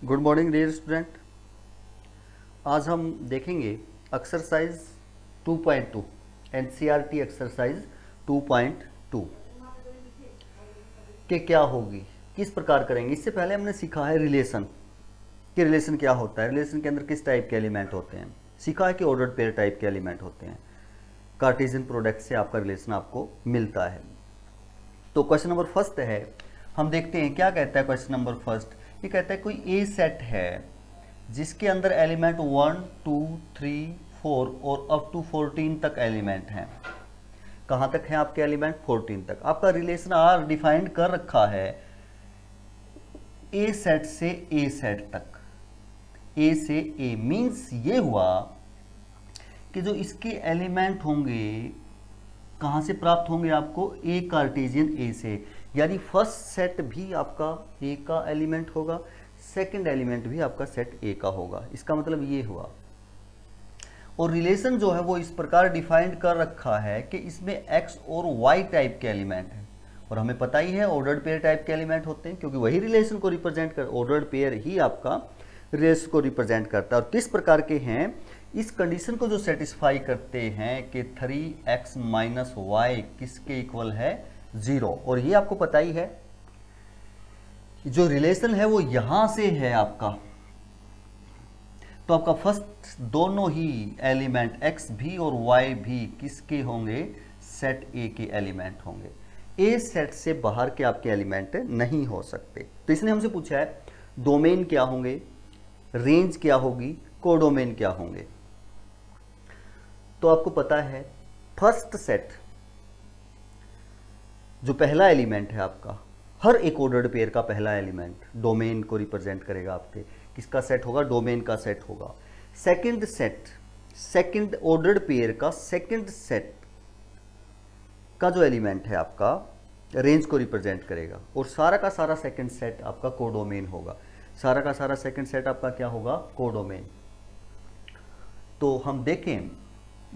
Good morning dear student. आज हम देखेंगे एक्सरसाइज 2.2 एनसीईआरटी एक्सरसाइज 2.2 के क्या होगी, किस प्रकार करेंगे। इससे पहले हमने सीखा है रिलेशन कि रिलेशन क्या होता है, रिलेशन के अंदर किस टाइप के एलिमेंट होते हैं। सीखा है कि ऑर्डर्ड पेयर टाइप के एलिमेंट होते हैं। कार्टेशियन प्रोडक्ट से आपका रिलेशन आपको मिलता है। तो क्वेश्चन नंबर फर्स्ट है, हम देखते हैं क्या कहता है क्वेश्चन नंबर फर्स्ट। ये कहता है कोई ए सेट है जिसके अंदर एलिमेंट 1 2 3 4 और अप टू 14 तक एलिमेंट हैं। कहाँ तक है आपके एलिमेंट? 14 तक। आपका रिलेशन आर डिफाइंड कर रखा है ए सेट से ए सेट तक। ए से ए मीन्स ये हुआ कि जो इसके एलिमेंट होंगे कहाँ से प्राप्त होंगे आपको? ए कार्टेशियन ए से। यानी फर्स्ट सेट भी आपका ए का एलिमेंट होगा, सेकंड एलिमेंट भी आपका सेट ए का होगा। इसका मतलब ये हुआ। और रिलेशन जो है वो इस प्रकार डिफाइंड कर रखा है कि इसमें एक्स और वाई टाइप के एलिमेंट हैं। और हमें पता ही है ऑर्डर्ड पेयर टाइप के एलिमेंट होते हैं, क्योंकि वही रिलेशन को रिप्रेजेंट कर, ऑर्डर्ड पेयर ही आपका रिलेशन को रिप्रेजेंट करता है। और किस प्रकार के हैं? इस कंडीशन को जो सेटिस्फाई करते हैं कि 3x माइनस वाई किसके इक्वल है? 0। और ये आपको पता ही है जो रिलेशन है वो यहां से है आपका। तो आपका फर्स्ट दोनों ही एलिमेंट x भी और y भी किसके होंगे? सेट A के एलिमेंट होंगे। A सेट से बाहर के आपके एलिमेंट नहीं हो सकते। तो इसने हमसे पूछा है डोमेन क्या होंगे, रेंज क्या होगी, कोडोमेन क्या होंगे। तो आपको पता है फर्स्ट सेट जो पहला एलिमेंट है आपका, हर एक ऑर्डर्ड पेयर का पहला एलिमेंट डोमेन को रिप्रेजेंट करेगा। आपके किसका सेट होगा? डोमेन का सेट होगा। Second set, second ordered pair का सेकंड सेट का जो एलिमेंट है आपका रेंज को रिप्रेजेंट करेगा। और सारा का सारा सेकंड सेट आपका कोडोमेन होगा। सारा का सारा सेकंड सेट आपका क्या होगा? कोडोमेन। तो हम देखें,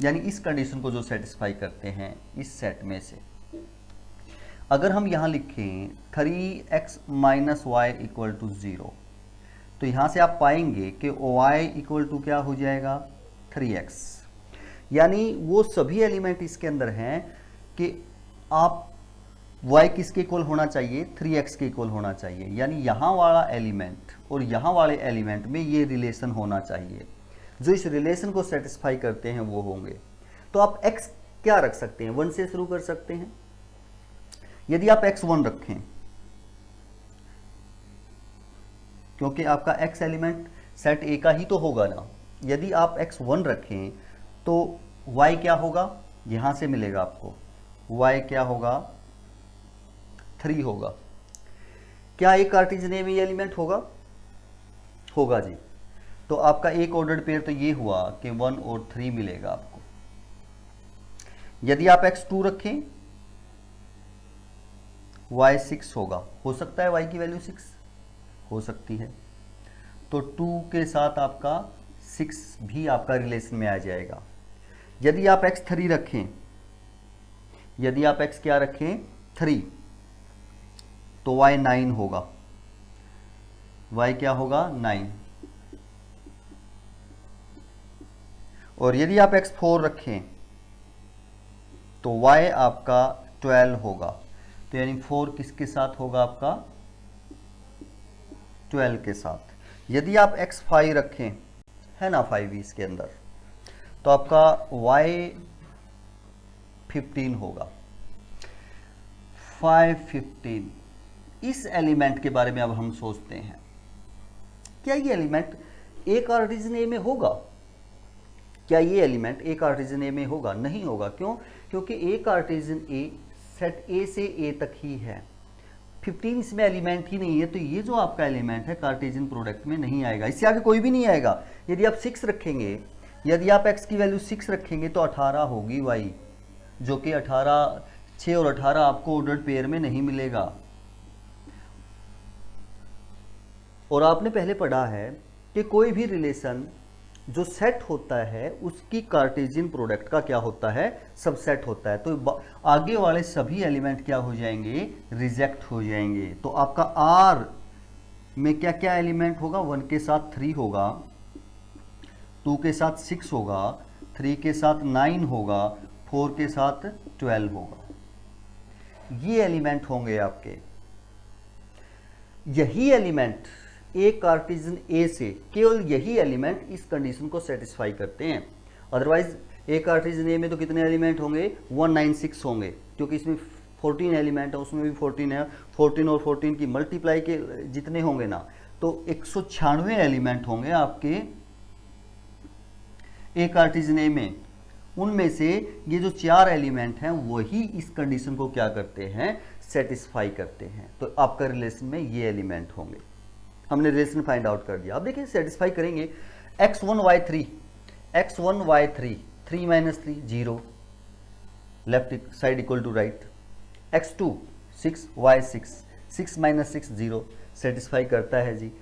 यानी इस कंडीशन को जो सेटिस्फाई करते हैं इस सेट में से, अगर हम यहां लिखें 3x minus Y equal to 0, तो यहां से आप पाएंगे कि y इक्वल टू क्या हो जाएगा? 3x। यानी वो सभी एलिमेंट इसके अंदर हैं कि आप y किसके इक्वल होना चाहिए? 3x के इक्वल होना चाहिए। यानी यहां वाला एलिमेंट और यहां वाले एलिमेंट में ये रिलेशन होना चाहिए। जो इस रिलेशन को सेटिस्फाई करते हैं वो होंगे। तो आप x क्या रख सकते हैं? 1 से शुरू कर सकते हैं। यदि आप x1 रखें, क्योंकि आपका x एलिमेंट सेट A का ही तो होगा ना। यदि आप x1 रखें तो y क्या होगा? यहां से मिलेगा आपको। y क्या होगा? 3 होगा। क्या एक कार्टेशियन ए में ये एलिमेंट होगा? होगा जी। तो आपका एक ऑर्डर्ड पेयर तो ये हुआ कि 1 और 3 मिलेगा आपको। यदि आप x2 रखें, y 6 होगा। हो सकता है y की वैल्यू 6 हो सकती है। तो 2 के साथ आपका 6 भी आपका रिलेशन में आ जाएगा। यदि आप x3 रखें, यदि आप x क्या रखें? 3, तो y 9 होगा। y क्या होगा? 9। और यदि आप x4 रखें तो y आपका 12 होगा। तो यानी 4 किसके साथ होगा आपका? 12 के साथ। यदि आप x5 रखें, है ना 5 इसके अंदर, तो आपका y 15 होगा। 5 15। इस एलिमेंट के बारे में अब हम सोचते हैं, क्या ये एलिमेंट ए कार्टेशियन ए में होगा? क्या ये एलिमेंट ए कार्टेशियन ए में होगा? नहीं होगा। क्यों? क्योंकि ए कार्टेशियन ए सेट ए से ए तक ही है। 15 इसमें एलिमेंट ही नहीं है। तो ये जो आपका एलिमेंट है कार्टेशियन प्रोडक्ट में नहीं आएगा। इससे आगे कोई भी नहीं आएगा। यदि आप 6 रखेंगे, यदि आप x की वैल्यू 6 रखेंगे तो 18 होगी y, जो कि 18, 6 और 18 आपको ऑर्डर्ड पेयर में नहीं मिलेगा। और आपने पहले पढ़ा है कि कोई भी रिलेशन जो सेट होता है उसकी कार्टेशियन प्रोडक्ट का क्या होता है? सबसेट होता है। तो आगे वाले सभी एलिमेंट क्या हो जाएंगे? रिजेक्ट हो जाएंगे। तो आपका R में क्या क्या एलिमेंट होगा, 1 के साथ 3 होगा, 2 के साथ 6 होगा, 3 के साथ 9 होगा, 4 के साथ 12 होगा। ये एलिमेंट होंगे आपके। यही एलिमेंट एक कार्टेशियन ए से, केवल यही एलिमेंट इस कंडीशन को सेटिस्फाई करते हैं। अदरवाइज एक कार्टेशियन ए में तो कितने एलिमेंट होंगे, 196 होंगे, क्योंकि इसमें 14 एलिमेंट है, उसमें भी 14 है, 14 और 14 की मल्टीप्लाई के जितने होंगे ना, तो 196 एलिमेंट होंगे आपके एक कार्टेशियन ए में। उनमें से ये जो 4 एलिमेंट हैं वही इस कंडीशन को क्या करते हैं, सेटिस्फाई करते हैं। तो आपका रिलेशन में ये एलिमेंट होंगे। हमने रिलेशन फाइंड आउट कर दिया। अब देखिए सेटिस्फाई करेंगे, x1 y3, x1 y3, 3 - 3 0, left side equal to right, x2 6 y6, 6 - 6 0, satisfy करता है जी।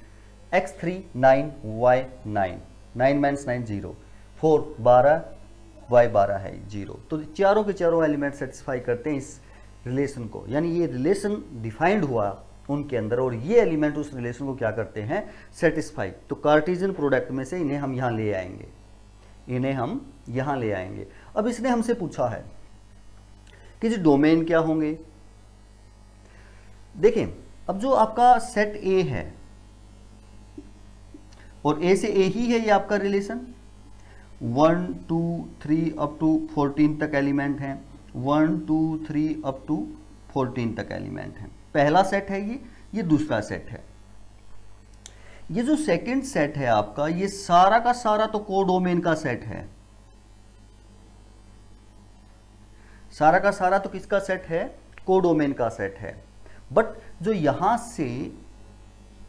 x3 9 y9, 9 - 9 0, 4 12 y12 है 0। तो चारों के चारों एलिमेंट सेटिस्फाई करते हैं इस रिलेशन को, यानी ये रिलेशन डिफाइंड हुआ उनके अंदर और ये एलिमेंट उस रिलेशन को क्या करते हैं, सेटिस्फाई। तो कार्टेशियन प्रोडक्ट में से इन्हें हम यहाँ ले आएंगे, इन्हें हम यहाँ ले आएंगे। अब इसने हमसे पूछा है कि जो डोमेन क्या होंगे। देखें, अब जो आपका सेट ए है और ए से ए ही है ये आपका रिलेशन, 1 2 3 अप टू 14 तक एलिमेंट हैं, 1 2 3 अप टू 14 तक एलिमेंट हैं। पहला सेट है ये दूसरा सेट है। ये जो सेकंड सेट है आपका, ये सारा का सारा तो कोडोमेन का सेट है। सारा का सारा तो किसका सेट है, कोडोमेन का सेट है। बट जो यहां से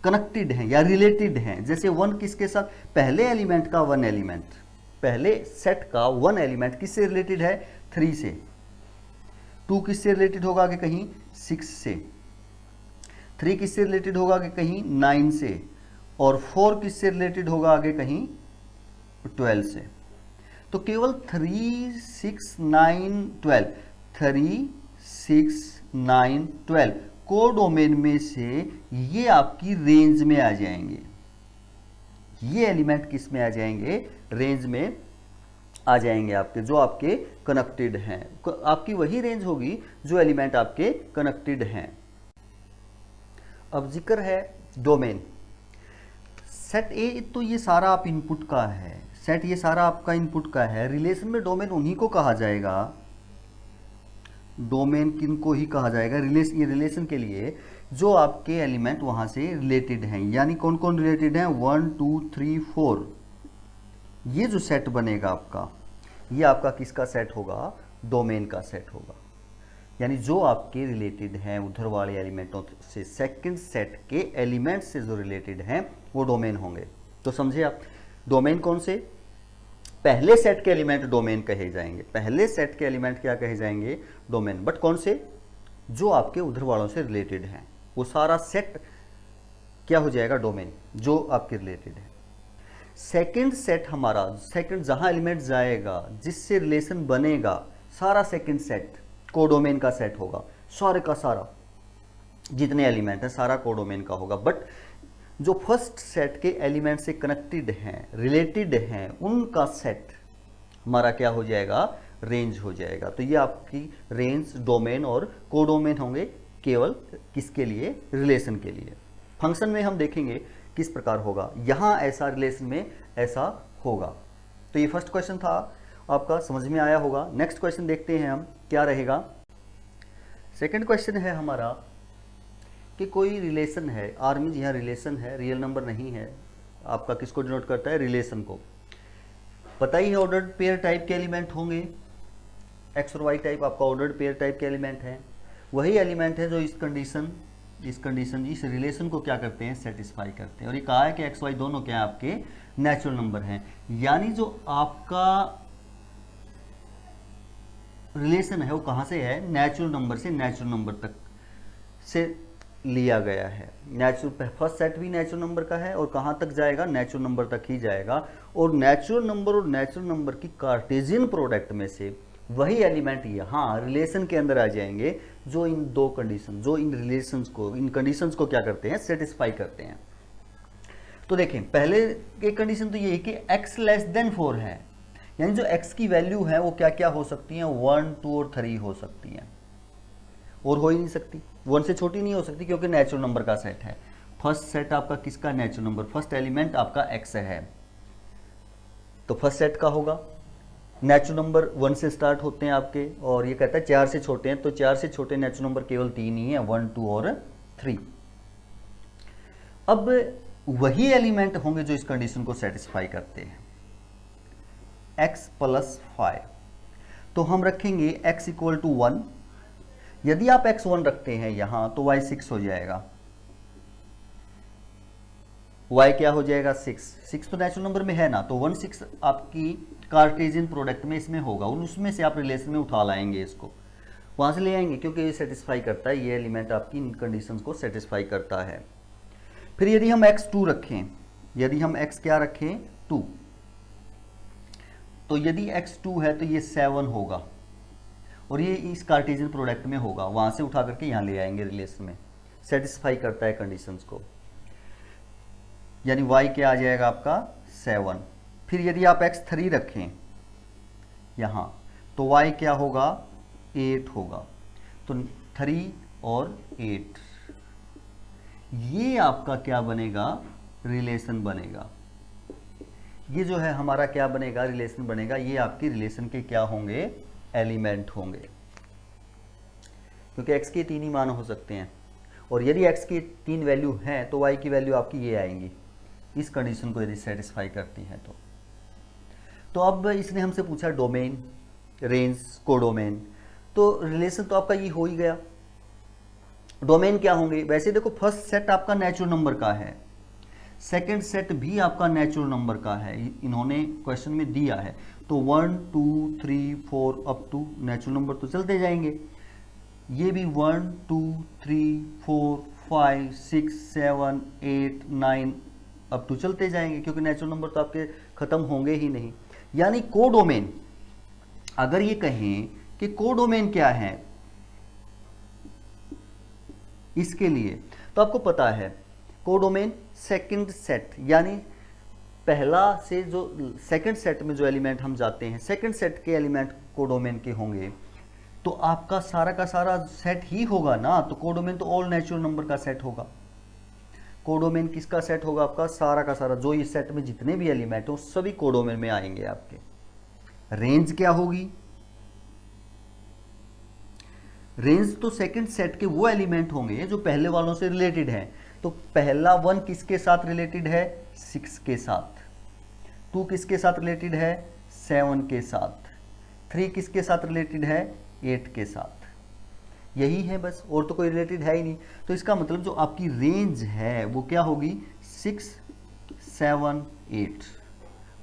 कनेक्टेड है या रिलेटेड है, जैसे 1 किसके साथ, पहले एलिमेंट का 1 एलिमेंट, पहले सेट का 1 एलिमेंट किससे रिलेटेड है, 3 से। 2 किससे रिलेटेड होगा आगे कहीं, 6 से। 3 किससे रिलेटेड होगा आगे कहीं, 9 से। और 4 किससे रिलेटेड होगा आगे कहीं, 12 से। तो केवल 3 6 9 12, 3 6 9 12 कोडोमेन में से ये आपकी रेंज में आ जाएंगे। ये एलिमेंट किस में आ जाएंगे, रेंज में आ जाएंगे आपके, जो आपके कनेक्टेड हैं। आपकी वही रेंज होगी जो एलिमेंट आपके कनेक्टेड हैं। अब जिक्र है डोमेन। सेट ए तो ये सारा आप इनपुट का है, सेट ये सारा आपका इनपुट का है। रिलेशन में डोमेन उन्हीं को कहा जाएगा, डोमेन किनको ही कहा जाएगा, ये रिलेशन के लिए जो आपके एलिमेंट वहां से रिलेटेड हैं। यानी कौन कौन रिलेटेड हैं, 1 2 3 4। ये जो सेट बनेगा आपका, ये आपका किसका सेट होगा, डोमेन का सेट होगा। यानी जो आपके रिलेटेड हैं उधर वाले एलिमेंटों से, सेकंड सेट के एलिमेंट से जो रिलेटेड हैं वो डोमेन होंगे। तो समझे आप, डोमेन कौन से, पहले सेट के एलिमेंट डोमेन कहे जाएंगे, पहले सेट के एलिमेंट क्या कहे जाएंगे, डोमेन। बट कौन से, जो आपके उधर वालों से रिलेटेड हैं, वो सारा सेट क्या हो जाएगा, डोमेन, जो आपके रिलेटेड है। सेकंड सेट हमारा, सेकंड जहां एलिमेंट जाएगा, जिससे रिलेशन बनेगा, सारा सेकंड सेट कोडोमेन का सेट होगा। सारे का सारा जितने एलिमेंट है सारा कोडोमेन का होगा। बट जो फर्स्ट सेट के एलिमेंट से कनेक्टेड हैं, रिलेटेड हैं, उनका सेट हमारा क्या हो जाएगा, रेंज हो जाएगा। तो ये आपकी रेंज, डोमेन और कोडोमेन होंगे, केवल किसके लिए, रिलेशन के लिए। फंक्शन में हम देखेंगे किस प्रकार होगा, यहां ऐसा रिलेशन में ऐसा होगा। तो ये फर्स्ट क्वेश्चन था आपका, समझ में आया होगा। नेक्स्ट क्वेश्चन देखते हैं हम क्या रहेगा। सेकंड क्वेश्चन है हमारा कि कोई रिलेशन है, आर्मी यहाँ रिलेशन है, रियल नंबर नहीं है। आपका किसको डिनोट करता है, रिलेशन को। पता ही है ऑर्डर्ड पेयर टाइप के एलिमेंट होंगे, एक्स और वाई टाइप आपका ऑर्डर्ड पेयर टाइप के एलिमेंट है। वही एलिमेंट है जो इस रिलेशन को क्या करते हैं, सेटिस्फाई करते हैं। और ये कहा है कि एक्स वाई दोनों क्या है, आपके नेचुरल नंबर हैं। यानी जो आपका रिलेशन है वो कहाँ से है, नेचुरल नंबर से नेचुरल नंबर तक से लिया गया है। नेचुरल फर्स्ट सेट भी नेचुरल नंबर का है और कहाँ तक जाएगा, नेचुरल नंबर तक ही जाएगा। और नेचुरल नंबर और नेचुरल नंबर की कार्टेशियन प्रोडक्ट में से वही एलिमेंट यहाँ रिलेशन के अंदर आ जाएंगे जो इन दो कंडीशन, जो इन रिलेशंस को, इन कंडीशंस को क्या करते हैं, सेटिस्फाई करते हैं। तो देखें पहले की कंडीशन तो ये है कि x लेस देन 4 है, यानी जो x की वैल्यू है वो क्या क्या हो सकती हैं, 1, 2 और 3 हो सकती हैं, और हो ही नहीं सकती, 1 से छोटी नहीं हो सकती क्योंकि नेचुरल नंबर का सेट है। फर्स्ट सेट आपका किसका, नेचुरल नंबर, फर्स्ट एलिमेंट आपका x है, तो फर्स्ट सेट का होगा। नेचुरल नंबर 1 से स्टार्ट होते हैं आपके, और ये कहता है 4 से छोटे हैं, तो 4 से छोटे नेचुरल नंबर केवल 3 ही है, 1, 2 और 3। अब वही एलिमेंट होंगे जो इस कंडीशन को सेटिस्फाई करते हैं, x प्लस 5, तो हम रखेंगे x इक्वल टू 1। यदि आप x 1 रखते हैं यहां तो y 6 हो जाएगा, y क्या हो जाएगा, 6 तो नेचुरल नंबर में है ना, तो 1 6 आपकी कार्टेशियन प्रोडक्ट में इसमें होगा, उसमें से आप रिलेशन में उठा लाएंगे, इसको वहां से ले आएंगे क्योंकि ये सेटिस्फाई करता है, ये एलिमेंट आपकी इन कंडीशंस को सेटिस्फाई करता है। फिर यदि हम x 2 रखें, यदि हम x क्या रखें, 2, तो यदि x 2 है तो ये 7 होगा, और ये इस कार्टेशियन प्रोडक्ट में होगा, वहां से उठा करके यहां ले आएंगे रिलेशन में, सेटिस्फाई करता है कंडीशंस को, यानी y क्या आ जाएगा आपका 7। फिर यदि आप x 3 रखें यहां, तो y क्या होगा, 8 होगा, तो 3 और 8, ये आपका क्या बनेगा, रिलेशन बनेगा, ये जो है हमारा क्या बनेगा, रिलेशन बनेगा, ये आपकी रिलेशन के क्या होंगे, एलिमेंट होंगे, क्योंकि x के 3 ही मान हो सकते हैं, और यदि x की 3 वैल्यू हैं तो y की वैल्यू आपकी ये आएंगी, इस कंडीशन को यदि सेटिस्फाई करती है तो अब इसने हमसे पूछा डोमेन, रेंज, कोडोमेन, तो रिलेशन तो आपका ये हो ही गया। डोमेन क्या होंगे, वैसे देखो फर्स्ट सेट आपका नेचुरल नंबर का है, सेकंड सेट भी आपका नेचुरल नंबर का है, इन्होंने क्वेश्चन में दिया है, तो 1 2 3 4 अप टू नेचुरल नंबर तो चलते जाएंगे, ये भी 1 2 3 4 5 6 7 8 9 अप टू चलते जाएंगे, क्योंकि नेचुरल नंबर तो आपके खत्म होंगे ही नहीं। यानी कोडोमेन, अगर ये कहें कि कोडोमेन क्या है इसके लिए, तो आपको पता है कोडोमेन सेकंड सेट, यानी पहला से जो सेकंड सेट में जो एलिमेंट हम जाते हैं, सेकंड सेट के एलिमेंट कोडोमेन के होंगे, तो आपका सारा का सारा सेट ही होगा ना, तो कोडोमेन तो ऑल नेचुरल नंबर का सेट होगा। कोडोमेन किसका सेट होगा, आपका सारा का सारा, जो इस सेट में जितने भी एलिमेंट हो सभी कोडोमेन में आएंगे आपके। रेंज क्या होगी, रेंज तो सेकंड सेट के वो एलिमेंट होंगे जो पहले वालों से रिलेटेड है, तो पहला 1 किसके साथ रिलेटेड है, 6 के साथ, 2 किसके साथ रिलेटेड है, 7 के साथ, 3 किसके साथ रिलेटेड है, 8 के साथ, यही है बस, और तो कोई रिलेटेड है ही नहीं। तो इसका मतलब जो आपकी रेंज है वो क्या होगी, 6 7 8,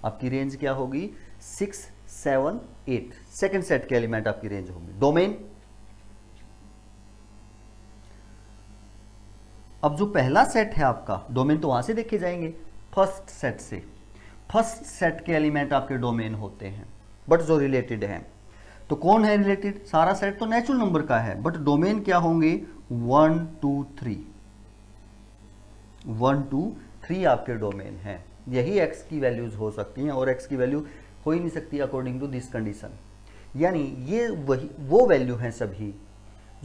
आपकी रेंज क्या होगी, 6 7 8, सेकंड सेट के एलिमेंट आपकी रेंज होगी। डोमेन, अब जो पहला सेट है आपका, डोमेन तो वहां से देखे जाएंगे फर्स्ट सेट से, फर्स्ट सेट के एलिमेंट आपके डोमेन होते हैं, बट जो रिलेटेड है, तो कौन है रिलेटेड, सारा सेट तो नेचुरल नंबर का है, बट डोमेन क्या होंगे, 1 2 3, 1 2 3 आपके डोमेन है, यही x की वैल्यूज हो सकती हैं, और x की वैल्यू हो ही नहीं सकती अकॉर्डिंग टू दिस कंडीशन। यानी ये वही वो वैल्यू हैं सभी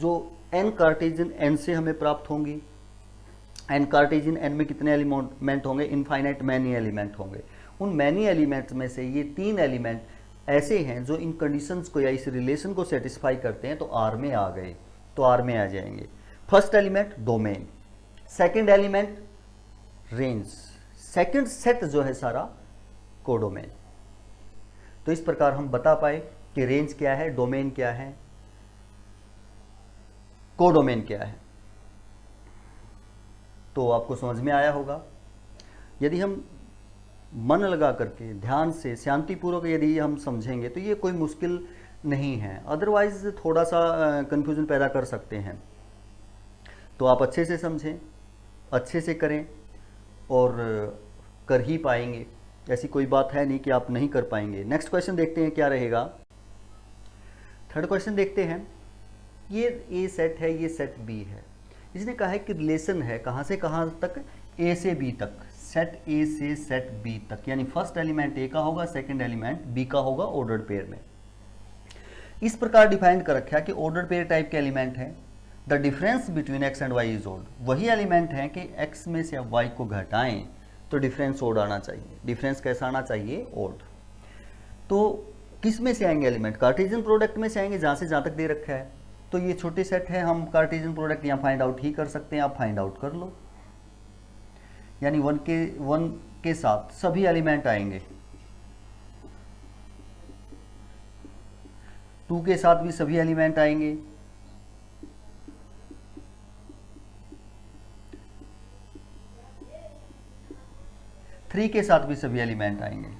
जो n कार्टेशियन n से हमें प्राप्त होंगी। n कार्टेशियन n में कितने एलिमेंट होंगे, इनफाइनाइट मैनी एलिमेंट होंगे, उन मैनी एलिमेंट्स में से ये 3 एलिमेंट ऐसे हैं जो इन कंडीशंस को या इस रिलेशन को सेटिस्फाई करते हैं, तो R में आ गए, तो R में आ जाएंगे। First element domain, second element range, second set जो है सारा कोडोमेन। तो इस प्रकार हम बता पाए कि रेंज क्या है, डोमेन क्या है, कोडोमेन क्या है। तो आपको समझ में आया होगा। यदि हम मन लगा करके ध्यान से शांतिपूर्वक यदि हम समझेंगे तो ये कोई मुश्किल नहीं है, अदरवाइज थोड़ा सा कंफ्यूजन पैदा कर सकते हैं। तो आप अच्छे से समझें, अच्छे से करें और कर ही पाएंगे, ऐसी कोई बात है नहीं कि आप नहीं कर पाएंगे। नेक्स्ट क्वेश्चन देखते हैं क्या रहेगा। थर्ड क्वेश्चन देखते हैं। ये ए सेट है, ये सेट बी है। इसने कहा है कि रिलेशन है कहाँ से कहाँ तक, ए से बी तक, सेट ए से सेट बी तक, यानी फर्स्ट एलिमेंट ए का होगा, सेकंड एलिमेंट बी का होगा ऑर्डर्ड पेयर में। इस प्रकार डिफाइन कर रखा है कि ऑर्डर्ड पेयर टाइप के एलिमेंट है the difference between x and y is odd. वही एलिमेंट है कि एक्स में से आप वाई को घटाएं तो डिफरेंस ओड आना चाहिए। डिफरेंस कैसा आना चाहिए? ओड। तो किस में से आएंगे एलिमेंट? कार्टेशियन प्रोडक्ट में से आएंगे, जहां से जहां तक दे रखा है। तो ये छोटे सेट है, हम कार्टेशियन प्रोडक्ट यहाँ फाइंड आउट ही कर सकते हैं, आप फाइंड आउट कर लो। यानी वन के साथ सभी एलिमेंट आएंगे, 2 के साथ भी सभी एलिमेंट आएंगे, 3 के साथ भी सभी एलिमेंट आएंगे,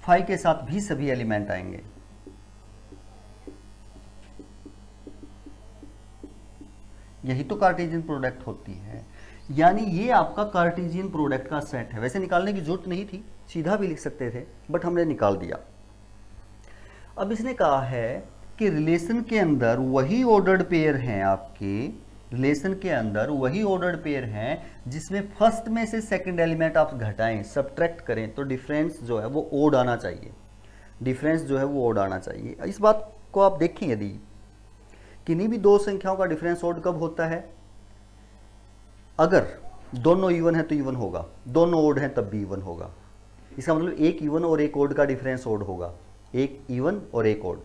5 के साथ भी सभी एलिमेंट आएंगे, यही तो कार्टेशियन प्रोडक्ट होती है। यानी ये आपका कार्टेशियन प्रोडक्ट का सेट है। वैसे निकालने की जरूरत नहीं थी, सीधा भी लिख सकते थे, बट हमने निकाल दिया। अब इसने कहा है कि रिलेशन के अंदर वही ऑर्डर्ड पेयर हैं आपके, रिलेशन के अंदर वही ऑर्डर्ड पेयर हैं जिसमें फर्स्ट में से सेकंड एलिमेंट आप घटाएं, सब्ट्रैक्ट करें, तो डिफरेंस जो है वो ओड आना चाहिए। डिफरेंस जो है वो ओड आना चाहिए। इस बात को आप देखें, यदि किन्हीं भी दो संख्याओं का डिफरेंस ओड कब होता है? अगर दोनों इवन है तो इवन होगा, दोनों ओड है तब भी इवन होगा। इसका मतलब एक इवन और एक ओड का डिफरेंस ओड होगा, एक इवन और एक ओड।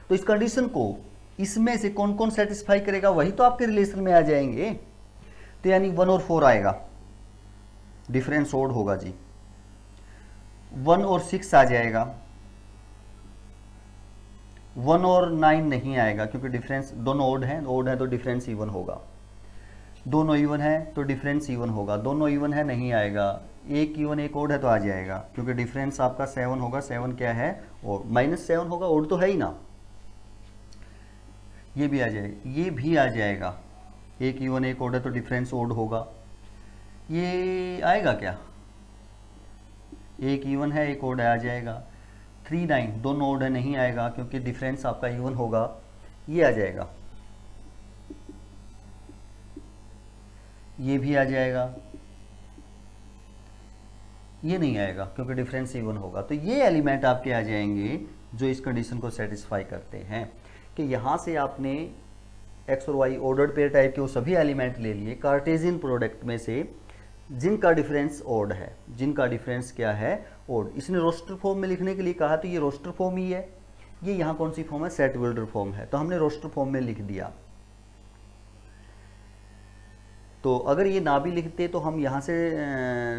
तो इस कंडीशन को इसमें से कौन कौन सेटिस्फाई करेगा? वही तो आपके रिलेशन में आ जाएंगे। तो यानी 1 और 4 आएगा, डिफरेंस ओड होगा जी। 1 और 6 आ जाएगा, 1 और 9 नहीं आएगा क्योंकि डिफरेंस दोनों ओड है तो डिफरेंस इवन होगा। दोनों इवन है तो डिफरेंस इवन होगा, दोनों इवन है नहीं आएगा, एक इवन एक ओड है तो आ जाएगा क्योंकि डिफरेंस आपका 7 होगा। 7 क्या है? और -7 होगा, ओड तो है ही ना। ये भी आ जाएगा, ये भी आ जाएगा, एक इवन एक ओड है तो डिफरेंस ओड होगा। ये आएगा क्या? एक इवन है एक ओड है, आ जाएगा। 3 9 दोनों ओड है नहीं आएगा क्योंकि डिफरेंस आपका इवन होगा, ये आ जाएगा। ये भी आ जाएगा, ये नहीं आएगा क्योंकि डिफरेंस इवन होगा। तो ये एलिमेंट आपके आ जाएंगे जो इस कंडीशन को सेटिस्फाई करते हैं कि यहाँ से आपने एक्स और वाई ऑर्डर्ड पेयर टाइप के वो सभी एलिमेंट ले लिए कार्टेशियन प्रोडक्ट में से जिनका डिफरेंस ओड है, जिनका डिफरेंस क्या है? ओड। इसने रोस्टर फॉर्म में लिखने के लिए कहा तो ये रोस्टर फॉर्म ही है। ये यहाँ कौन सी फॉर्म है? सेट बिल्डर फॉर्म है, तो हमने रोस्टर फॉर्म में लिख दिया। तो अगर ये ना भी लिखते तो हम यहाँ से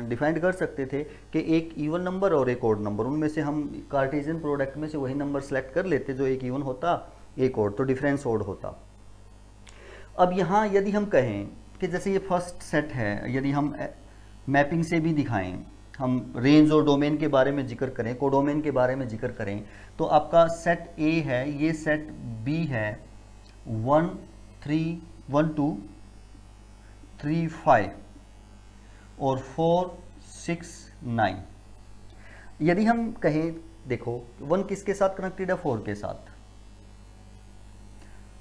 डिफाइन कर सकते थे कि एक इवन नंबर और एक ओड नंबर, उनमें से हम कार्टेशियन प्रोडक्ट में से वही नंबर सेलेक्ट कर लेते जो एक इवन होता एक ओड, तो डिफरेंस ओड होता। अब यहाँ यदि हम कहें कि जैसे ये फर्स्ट सेट है, यदि हम मैपिंग से भी दिखाएं, हम रेंज और डोमेन के बारे में जिक्र करें, कोडोमेन के बारे में जिक्र करें, तो आपका सेट ए है, ये सेट बी है, 1 2 3 5 और 4 6 9। यदि हम कहें, देखो 1 किसके साथ कनेक्टेड है? 4 के साथ।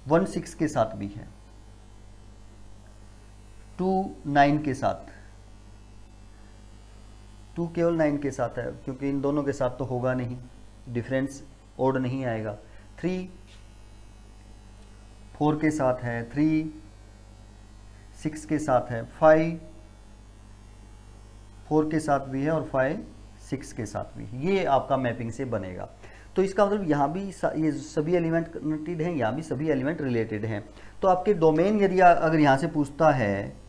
1 6 के साथ भी है, 2 9 के साथ, 2 केवल 9 के साथ है क्योंकि इन दोनों के साथ तो होगा नहीं, डिफरेंस ओड नहीं आएगा। 3 4 के साथ है, 3 6 के साथ है, 5 4 के साथ भी है और 5 6 के साथ भी है। ये आपका मैपिंग से बनेगा। तो इसका मतलब यहाँ भी ये सभी एलिमेंट कनेक्टेड हैं, यहाँ भी सभी एलिमेंट रिलेटेड हैं। तो आपके डोमेन यदि अगर यहाँ से पूछता है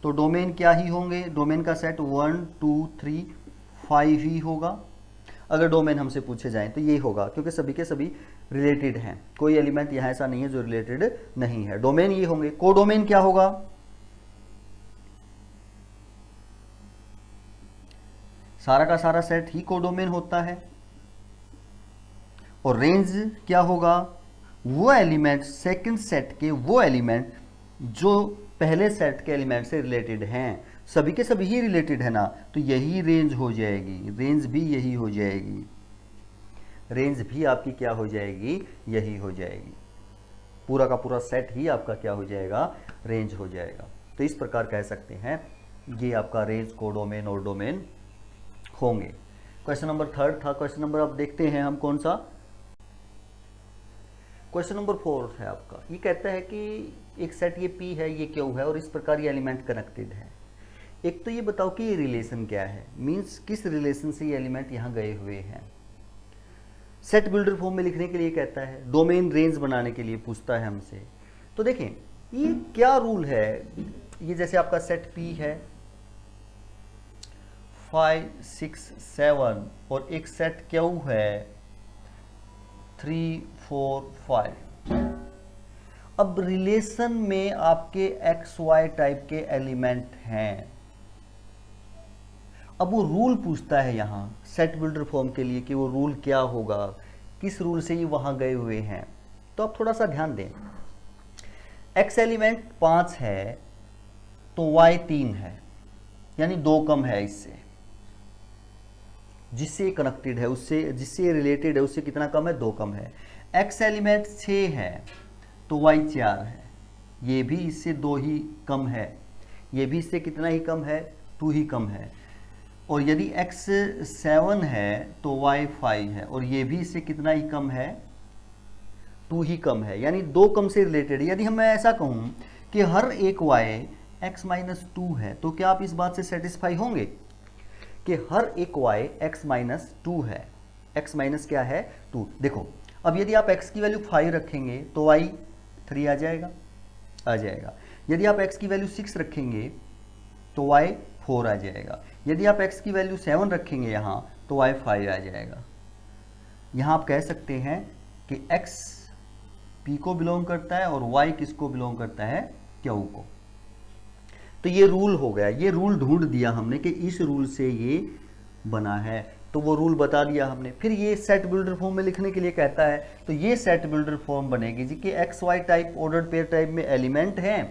तो डोमेन क्या ही होंगे? डोमेन का सेट 1 2 3 5 ही होगा। अगर डोमेन हमसे पूछे जाएं तो ये होगा क्योंकि सभी के सभी रिलेटेड हैं, कोई एलिमेंट यहाँ ऐसा नहीं है जो रिलेटेड नहीं है। डोमेन ये होंगे। कोडोमेन क्या होगा? सारा का सारा सेट ही कोडोमेन होता है। और रेंज क्या होगा? वो एलिमेंट, सेकंड सेट के वो एलिमेंट जो पहले सेट के एलिमेंट से रिलेटेड हैं, सभी के सभी ही रिलेटेड है ना, तो यही रेंज हो जाएगी, रेंज भी यही हो जाएगी। रेंज भी आपकी क्या हो जाएगी, यही हो जाएगी। पूरा का पूरा सेट ही आपका क्या हो जाएगा, रेंज हो जाएगा। तो इस प्रकार कह सकते हैं ये आपका रेंज, कोडोमेन और डोमेन होंगे। क्वेश्चन नंबर 3 था। क्वेश्चन नंबर अब देखते हैं हम कौन सा, क्वेश्चन नंबर 4 है आपका। ये कहता है कि एक सेट ये P है, ये Q है और इस प्रकार ये एलिमेंट कनेक्टेड है। एक तो ये बताओ कि ये रिलेशन क्या है, मींस किस रिलेशन से ये एलिमेंट यहाँ गए हुए हैं। सेट बिल्डर फॉर्म में लिखने के लिए कहता है, डोमेन रेंज बनाने के लिए पूछता है हमसे। तो देखें ये क्या रूल है, ये जैसे आपका सेट P है 5 6 7 और एक सेट Q है 3 4 5। अब रिलेशन में आपके एक्स वाई टाइप के एलिमेंट हैं। अब वो रूल पूछता है यहाँ सेट बिल्डर फॉर्म के लिए कि वो रूल क्या होगा, किस रूल से ये वहां गए हुए हैं। तो आप थोड़ा सा ध्यान दें, एक्स एलिमेंट 5 है तो वाई 3 है, यानी 2 कम है इससे, जिससे कनेक्टेड है उससे, जिससे रिलेटेड है उससे कितना कम है, 2 कम है। एक्स एलिमेंट 6 है तो वाई 4 है, ये भी इससे 2 ही कम है, ये भी इससे कितना ही कम है, 2 ही कम है। और यदि x 7 है तो y 5 है और ये भी इससे कितना ही कम है, 2 ही कम है, यानी 2 कम से रिलेटेड। यदि हम मैं ऐसा कहूं कि हर एक y x माइनस 2 है, तो क्या आप इस बात से सेटिस्फाई होंगे कि हर एक y x माइनस 2 है, x माइनस क्या है 2। देखो अब यदि आप x की वैल्यू 5 रखेंगे तो y 3 आ जाएगा। यदि आप x की वैल्यू 6 रखेंगे तो y 4 आ जाएगा। यदि आप x की वैल्यू 7 रखेंगे यहाँ तो y 5 आ जाएगा। यहाँ आप कह सकते हैं कि x p को बिलोंग करता है और y किसको बिलोंग करता है, q को। तो ये रूल हो गया, ये रूल ढूंढ दिया हमने कि इस रूल से ये बना है, तो वो रूल बता दिया हमने। फिर ये सेट बिल्डर फॉर्म में लिखने के लिए कहता है, तो ये सेट बिल्डर फॉर्म बनेगी जी कि x y type ordered pair type में एलिमेंट है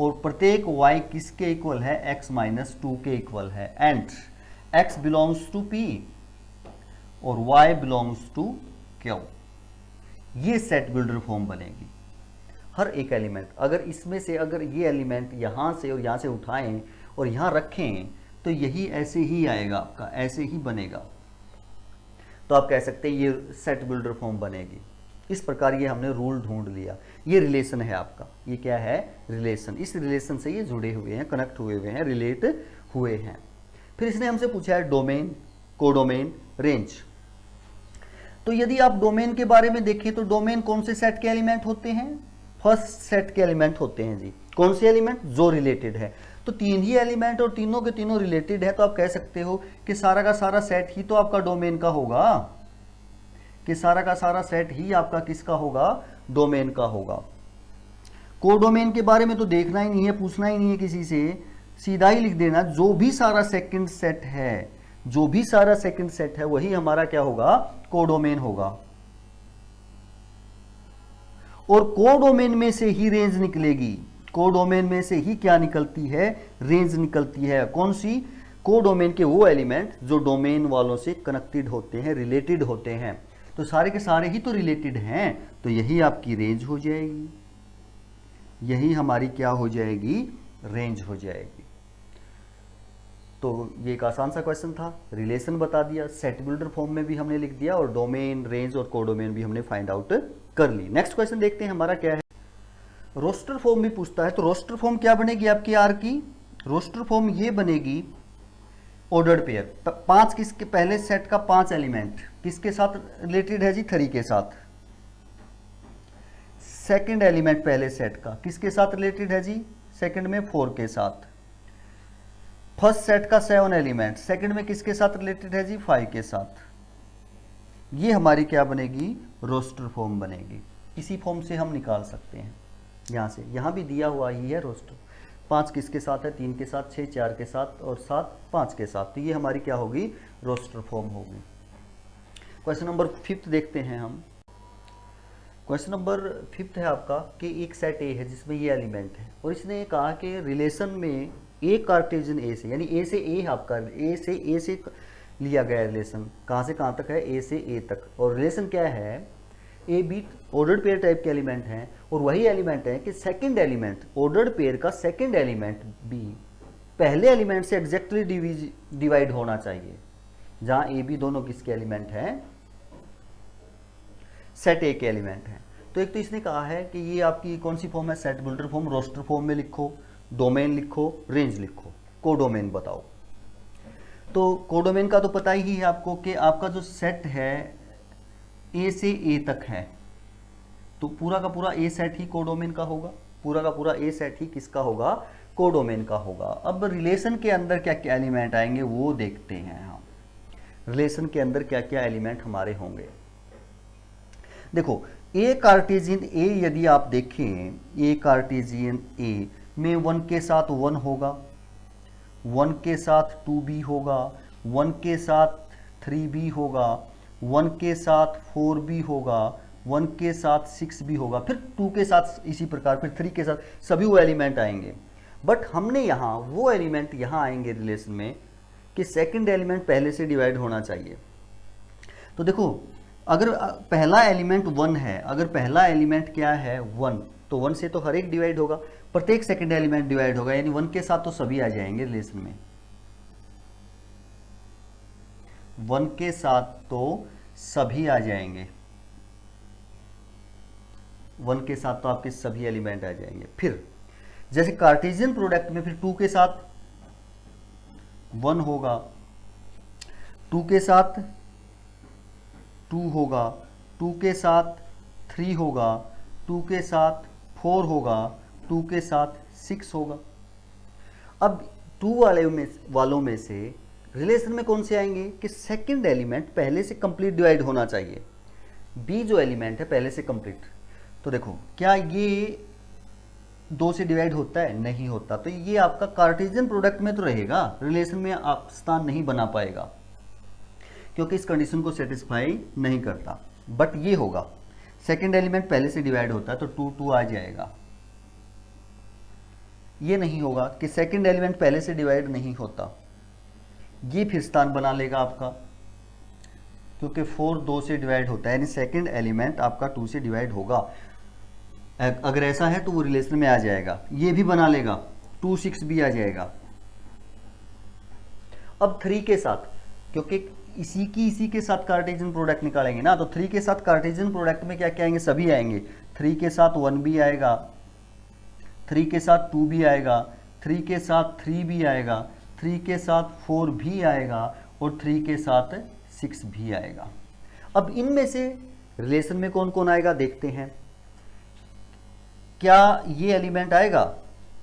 और प्रत्येक y किसके इक्वल है, x माइनस 2 के इक्वल है, and x belongs to P और y बिलोंग्स टू Q। ये सेट बिल्डर फॉर्म बनेगी। हर एक एलिमेंट, अगर इसमें से अगर ये एलिमेंट यहाँ से और यहाँ से उठाएं और यहाँ रखें तो यही ऐसे ही आएगा आपका, ऐसे ही बनेगा। तो आप कह सकते हैं ये सेट बिल्डर फॉर्म बनेगी। इस प्रकार ये हमने रूल ढूंढ लिया। ये रिलेशन है आपका, ये क्या है, रिलेशन। इस रिलेशन से ये जुड़े हुए हैं, कनेक्ट हुए हुए हैं, रिलेट हुए हैं। फिर इसने हमसे पूछा है डोमेन, कोडोमेन, रेंज। तो यदि आप डोमेन के बारे में देखें तो डोमेन कौन से सेट के एलिमेंट होते हैं, फर्स्ट सेट के एलिमेंट होते हैं जी। कौन से एलिमेंट, जो रिलेटेड है। तो 3 ही एलिमेंट और तीनों के तीनों रिलेटेड है, तो आप कह सकते हो कि सारा का सारा सेट ही तो आपका डोमेन का होगा, कि सारा का सारा सेट ही आपका किसका होगा, डोमेन का होगा। कोडोमेन के बारे में तो देखना ही नहीं है, पूछना ही नहीं है किसी से, सीधा ही लिख देना जो भी सारा सेकंड सेट है, जो भी सारा सेकंड सेट है वही हमारा क्या होगा, कोडोमेन होगा। और कोडोमेन में से ही रेंज निकलेगी, कोडोमेन में से ही क्या निकलती है, रेंज निकलती है। कौन सी, कोडोमेन के वो एलिमेंट जो डोमेन वालों से कनेक्टेड होते हैं, रिलेटेड होते हैं। तो सारे के सारे ही तो रिलेटेड हैं, तो यही आपकी रेंज हो जाएगी, यही हमारी क्या हो जाएगी, रेंज हो जाएगी। तो ये एक आसान सा क्वेश्चन था, रिलेशन बता दिया, सेट बिल्डर फॉर्म में भी हमने लिख दिया और डोमेन, रेंज और कोडोमेन भी हमने फाइंड आउट कर ली। नेक्स्ट क्वेश्चन देखते हैं हमारा क्या है, रोस्टर फॉर्म भी पूछता है। तो रोस्टर फॉर्म क्या बनेगी आपकी आर की, रोस्टर फॉर्म ये बनेगी ऑर्डर्ड पेयर, 5 किसके, पहले सेट का 5 एलिमेंट किसके साथ रिलेटेड है जी, 3 के साथ। सेकंड एलिमेंट पहले सेट का किसके साथ रिलेटेड है जी, सेकंड में 4 के साथ। फर्स्ट सेट का 7 एलिमेंट सेकंड में किसके साथ रिलेटेड है जी, 5 के साथ। ये हमारी क्या बनेगी, रोस्टर फॉर्म बनेगी। इसी फॉर्म से हम निकाल सकते हैं, यहाँ से, यहाँ भी दिया हुआ ही है रोस्टर। 5 किसके साथ है, 3 के साथ, 6 4 के साथ और 7 5 के साथ। तो ये हमारी क्या होगी, रोस्टर फॉर्म होगी। क्वेश्चन नंबर 5 देखते हैं हम। क्वेश्चन नंबर 5 है आपका कि एक सेट ए है जिसमें ये एलिमेंट है और इसने कहा कि रिलेशन में ए कार्टेशियन ए से, यानी ए से ए आपका, ए से लिया गया रिलेशन, कहाँ से कहाँ तक है, ए से ए तक। और रिलेशन क्या है, A be ordered pair type के एलिमेंट हैं, और वही एलिमेंट है कि सेकंड एलिमेंट ऑर्डर्ड पेयर का सेकंड एलिमेंट बी पहले एलिमेंट से एग्जैक्टली डिवाइड होना चाहिए, जहां ए बी दोनों किसके एलिमेंट हैं, सेट ए के एलिमेंट हैं। तो एक तो इसने कहा है कि ये आपकी कौन सी फॉर्म है, set builder form, roster form में लिखो, डोमेन लिखो, रेंज लिखो, कोडोमेन बताओ। तो कोडोमेन का तो पता ही है आपको कि आपका जो सेट है ए से ए तक है, तो पूरा का पूरा ए सेट ही कोडोमेन का होगा, पूरा का पूरा ए सेट ही किसका होगा, कोडोमेन का होगा। अब रिलेशन के अंदर क्या क्या एलिमेंट आएंगे वो देखते हैं हम, रिलेशन के अंदर क्या क्या एलिमेंट हमारे होंगे। देखो ए कार्टेशियन ए यदि आप देखें, ए कार्टेशियन ए में 1 के साथ 1 होगा, 1 के साथ 2b होगा, 1 के साथ 3b होगा, 1 के साथ 4b होगा, 1 के साथ 6b होगा, फिर 2 के साथ इसी प्रकार, फिर 3 के साथ, सभी वो एलिमेंट आएंगे। बट हमने यहाँ वो एलिमेंट यहाँ आएंगे रिलेशन में कि सेकंड एलिमेंट पहले से डिवाइड होना चाहिए। तो देखो अगर पहला एलिमेंट 1 है, अगर पहला एलिमेंट क्या है 1, तो 1 से तो हर एक डिवाइड होगा, प्रत्येक सेकंड एलिमेंट डिवाइड होगा, यानी 1 के साथ तो सभी आ जाएंगे रिलेशन में, 1 के साथ तो सभी आ जाएंगे, 1 के साथ तो आपके सभी एलिमेंट आ जाएंगे। फिर जैसे कार्टेशियन प्रोडक्ट में फिर 2 के साथ 1 होगा, 2 के साथ 2 होगा, 2 के साथ 3 होगा, 2 के साथ 4 होगा, 2 के साथ 6 होगा। अब 2 वालों में से रिलेशन में कौन से आएंगे कि सेकंड एलिमेंट पहले से कंप्लीट डिवाइड होना चाहिए, बी जो एलिमेंट है पहले से कंप्लीट। तो देखो क्या ये 2 से डिवाइड होता है, नहीं होता, तो ये आपका कार्टेशियन प्रोडक्ट में तो रहेगा, रिलेशन में आप स्थान नहीं बना पाएगा क्योंकि इस कंडीशन को सेटिस्फाई नहीं करता। बट ये होगा सेकंड एलिमेंट पहले से डिवाइड होता है तो 2 2 आ जाएगा। ये नहीं होगा कि सेकंड एलिमेंट पहले से डिवाइड नहीं होता, ये फिर स्थान बना लेगा आपका, क्योंकि 4 2 से डिवाइड होता है, यानी सेकंड एलिमेंट आपका 2 से डिवाइड होगा। अगर ऐसा है तो वो रिलेशन में आ जाएगा, ये भी बना लेगा, 2 6 भी आ जाएगा। अब 3 के साथ, क्योंकि इसी के साथ कार्टेशियन प्रोडक्ट निकालेंगे ना, तो 3 के साथ कार्टेशियन प्रोडक्ट में क्या क्या आएंगे, सभी आएंगे। 3 के साथ 1 भी आएगा, 3 के साथ 2 भी आएगा, 3 के साथ 3 भी आएगा, 3 के साथ 4 भी आएगा, और 3 के साथ 6 भी आएगा। अब इनमें से रिलेशन में कौन कौन आएगा देखते हैं। क्या ये एलिमेंट आएगा,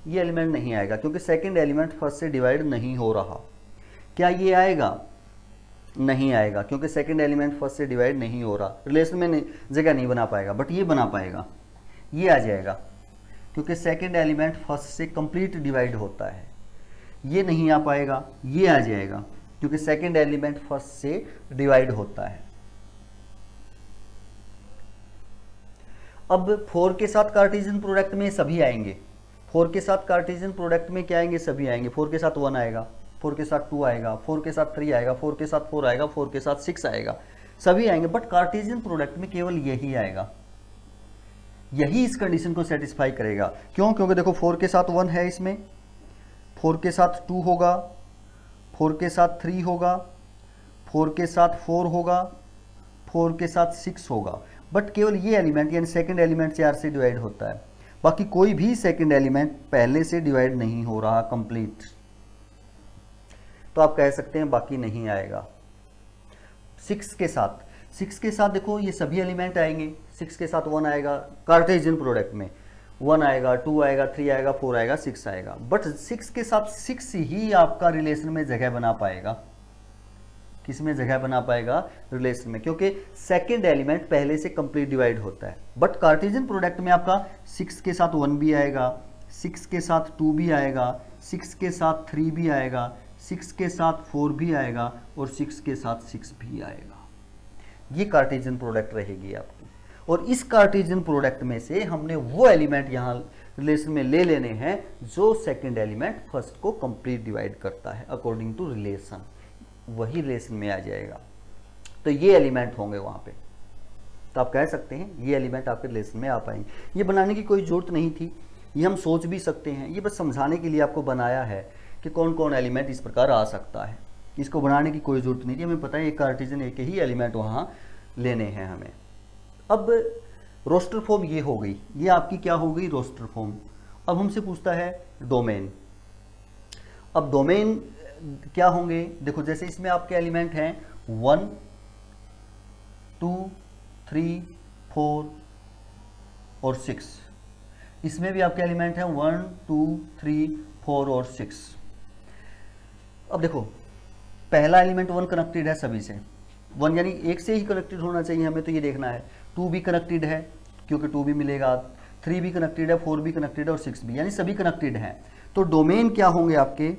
ये एलिमेंट नहीं आएगा क्योंकि सेकंड एलिमेंट फर्स्ट से डिवाइड नहीं हो रहा। क्या ये आएगा, नहीं आएगा क्योंकि सेकंड एलिमेंट फर्स्ट से डिवाइड नहीं हो रहा, रिलेशन में जगह नहीं बना पाएगा। बट ये बना पाएगा, ये आ जाएगा क्योंकि सेकंड एलिमेंट फर्स्ट से कंप्लीट डिवाइड होता है। ये नहीं आ पाएगा, ये आ जाएगा क्योंकि सेकंड एलिमेंट फर्स्ट से डिवाइड होता है। अब 4 के साथ कार्टेशियन प्रोडक्ट में सभी आएंगे, 4 के साथ कार्टेशियन प्रोडक्ट में क्या आएंगे, सभी आएंगे। 4 के साथ 1 आएगा, 4 के साथ 2 आएगा, 4 के साथ 3 आएगा, 4 के साथ 4 आएगा, 4 के साथ 6 आएगा, सभी आएंगे। बट कार्टेशियन प्रोडक्ट में केवल यही आएगा, यही इस कंडीशन को सेटिस्फाई करेगा। क्यों, क्योंकि देखो 4 के साथ 1 है, इसमें 4 के साथ 2 होगा, 4 के साथ 3 होगा, 4 के साथ 4 होगा, 4 के साथ 6 होगा। बट केवल ये एलिमेंट यानी सेकंड एलिमेंट 4 से डिवाइड होता है, बाकी कोई भी सेकंड एलिमेंट पहले से डिवाइड नहीं हो रहा कंप्लीट, तो आप कह सकते हैं बाकी नहीं आएगा। 6 के साथ देखो ये सभी एलिमेंट आएंगे, 6 के साथ 1 आएगा, कार्टेशियन प्रोडक्ट में 1 आएगा, 2 आएगा, 3 आएगा, 4 आएगा, 6 आएगा। बट 6 के साथ 6 ही आपका रिलेशन में जगह बना पाएगा। किस में जगह बना पाएगा, रिलेशन में, क्योंकि सेकंड एलिमेंट पहले से कंप्लीट डिवाइड होता है। बट कार्टेशियन प्रोडक्ट में आपका 6 के साथ 1 भी आएगा, 6 के साथ 2 भी आएगा, 6 के साथ 3 भी आएगा, 6 के साथ 4 भी आएगा, और 6 के साथ 6 भी आएगा। ये कार्टेशियन प्रोडक्ट रहेगी आपकी। और इस कार्टेशियन प्रोडक्ट में से हमने वो एलिमेंट यहाँ रिलेशन में ले लेने हैं जो सेकंड एलिमेंट फर्स्ट को कंप्लीट डिवाइड करता है अकॉर्डिंग टू रिलेशन। वही रिलेशन में आ जाएगा। तो ये एलिमेंट होंगे वहाँ पे, तो आप कह सकते हैं ये एलिमेंट आपके रिलेशन में आ पाएंगे। ये बनाने की कोई ज़रूरत नहीं थी, ये हम सोच भी सकते हैं, ये बस समझाने के लिए आपको बनाया है कि कौन कौन एलिमेंट इस प्रकार आ सकता है। इसको बनाने की कोई ज़रूरत नहीं थी, हमें पता है एक कार्टेशियन एक ही एलिमेंट वहाँ लेने हैं हमें। अब रोस्टर फॉर्म ये हो गई, ये आपकी क्या हो गई, रोस्टर फॉर्म। अब हमसे पूछता है डोमेन। अब डोमेन क्या होंगे, देखो जैसे इसमें आपके एलिमेंट हैं 1 2 3 4 और 6, इसमें भी आपके एलिमेंट हैं 1 2 3 4 और 6। अब देखो पहला एलिमेंट 1 कनेक्टेड है सभी से, 1 यानी एक से ही कनेक्टेड होना चाहिए हमें, तो ये देखना है। 2 भी कनेक्टेड है क्योंकि 2 भी मिलेगा, 3 भी कनेक्टेड है, 4 भी कनेक्टेड है और 6 भी, यानी सभी कनेक्टेड हैं। तो डोमेन क्या होंगे आपके,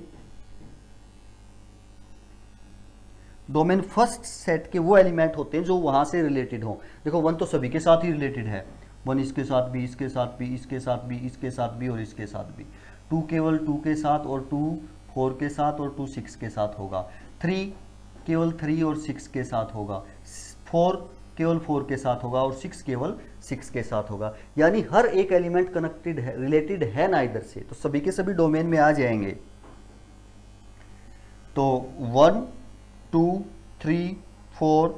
डोमेन फर्स्ट सेट के वो एलिमेंट होते हैं जो वहां से रिलेटेड हो। देखो 1 तो सभी के साथ ही रिलेटेड है, 1 इसके साथ भी, इसके साथ भी, इसके साथ भी, इसके साथ भी और इसके साथ भी। 2 केवल 2 के साथ और 2 4 के साथ और 2 6 के साथ होगा। 3 केवल 3 और 6 के साथ होगा। 4 केवल 4 के साथ होगा और 6 केवल 6 के साथ होगा। यानी हर एक एलिमेंट कनेक्टेड है, रिलेटेड है ना इधर से, तो सभी के सभी डोमेन में आ जाएंगे। तो 1 2 3 4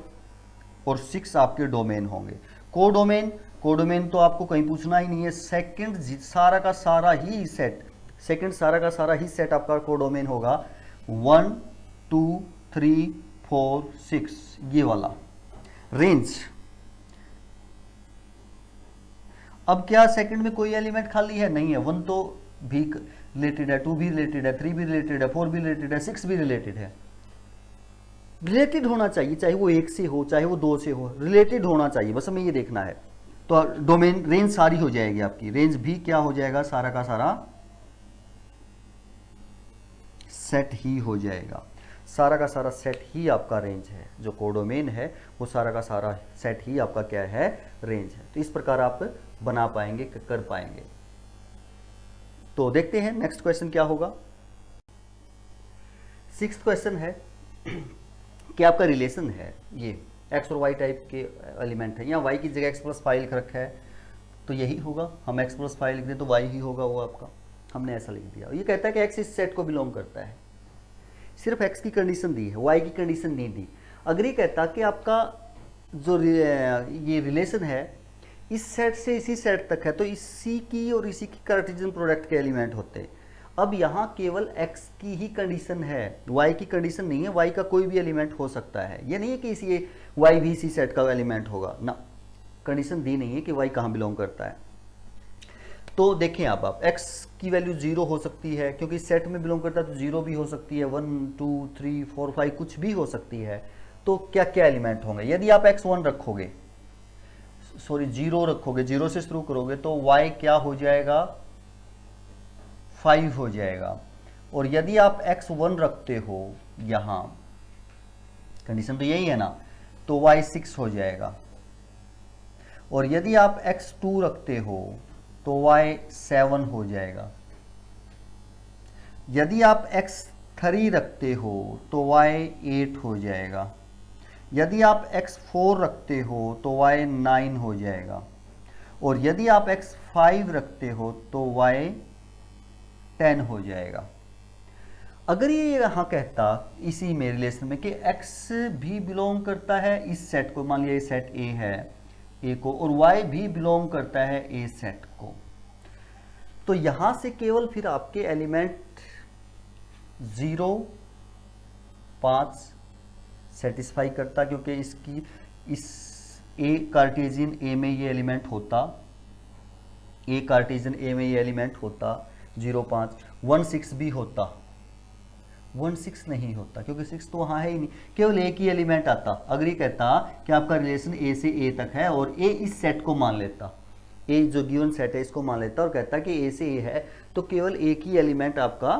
और 6 आपके डोमेन होंगे। कोडोमेन, कोडोमेन तो आपको कहीं पूछना ही नहीं है, सेकंड सारा का सारा ही सेट, सेकंड सारा का सारा ही सेट आपका कोडोमेन होगा। 1 2 3 4 6 ये वाला। रेंज, अब क्या सेकंड में कोई एलिमेंट खाली है, नहीं है। 1 तो भी रिलेटेड है, 2 भी रिलेटेड है, 3 भी रिलेटेड है, 4 भी रिलेटेड है, 6 भी रिलेटेड है। रिलेटेड होना चाहिए, चाहे वो 1 से हो चाहे वो 2 से हो, रिलेटेड होना चाहिए, बस हमें ये देखना है। तो डोमेन रेंज सारी हो जाएगी आपकी, रेंज भी क्या हो जाएगा, सारा का सारा सेट ही हो जाएगा। सारा का सारा सेट ही आपका रेंज है, जो कोडोमेन है वो सारा का सारा सेट ही आपका क्या है, रेंज है। तो इस प्रकार आप बना पाएंगे, कर पाएंगे। तो देखते हैं नेक्स्ट क्वेश्चन क्या होगा। 6th क्वेश्चन है कि आपका रिलेशन है, ये एक्स और वाई टाइप के एलिमेंट है, यहाँ वाई की जगह एक्स प्लस फाइव लिख रखा है, तो यही होगा। हम एक्स प्लस फाइव लिख दें तो वाई ही होगा वो आपका, हमने ऐसा लिख दिया। ये कहता है कि एक्स इस सेट को बिलोंग करता है, सिर्फ एक्स की कंडीशन दी है, वाई की कंडीशन नहीं दी। अगर ये कहता कि आपका जो ये रिलेशन है इस सेट से इसी सेट तक है, तो इसी की और इसी की कार्टेशियन प्रोडक्ट के एलिमेंट होते हैं। अब यहाँ केवल x की ही कंडीशन है, y की कंडीशन नहीं है। y का कोई भी एलिमेंट हो सकता है, ये नहीं है कि इसी y भी इसी सेट का एलिमेंट होगा ना, कंडीशन दी नहीं है कि y कहाँ बिलोंग करता है। तो देखें आप x की वैल्यू 0 हो सकती है क्योंकि सेट में बिलोंग करता है, तो 0 भी हो सकती है, 1 2 3 4 5 कुछ भी हो सकती है। तो क्या क्या एलिमेंट होंगे, यदि आप x1 रखोगे, सॉरी 0 रखोगे, 0 से शुरू करोगे, तो y क्या हो जाएगा, 5 हो जाएगा। और यदि आप x1 रखते हो, यहां कंडीशन तो यही है ना, तो y 6 हो जाएगा। और यदि आप x2 रखते हो तो y 7 हो जाएगा। यदि आप x3 रखते हो तो y 8 हो जाएगा। यदि आप x4 रखते हो तो y 9 हो जाएगा। और यदि आप x5 रखते हो तो y 10 हो जाएगा। अगर ये यहाँ कहता इसी में रिलेशन में कि x भी बिलोंग करता है इस सेट को, मान लिया ये सेट A है, A को, और y भी बिलोंग करता है A सेट को, तो यहाँ से केवल फिर आपके एलिमेंट 0 5 सेटिस्फाई करता, क्योंकि इसकी इस A कार्टेशियन A में ये एलिमेंट होता, A कार्टेशियन A में ये एलिमेंट होता 0 5, 1 6 भी होता, 1 6 नहीं होता क्योंकि 6 तो वहाँ है ही नहीं, केवल एक ही एलिमेंट आता। अगर ये कहता कि आपका रिलेशन A से A तक है और A इस सेट को मान लेता, A जो गिवन सेट है इसको मान लेता और कहता कि A से A है, तो केवल एक ही एलिमेंट आपका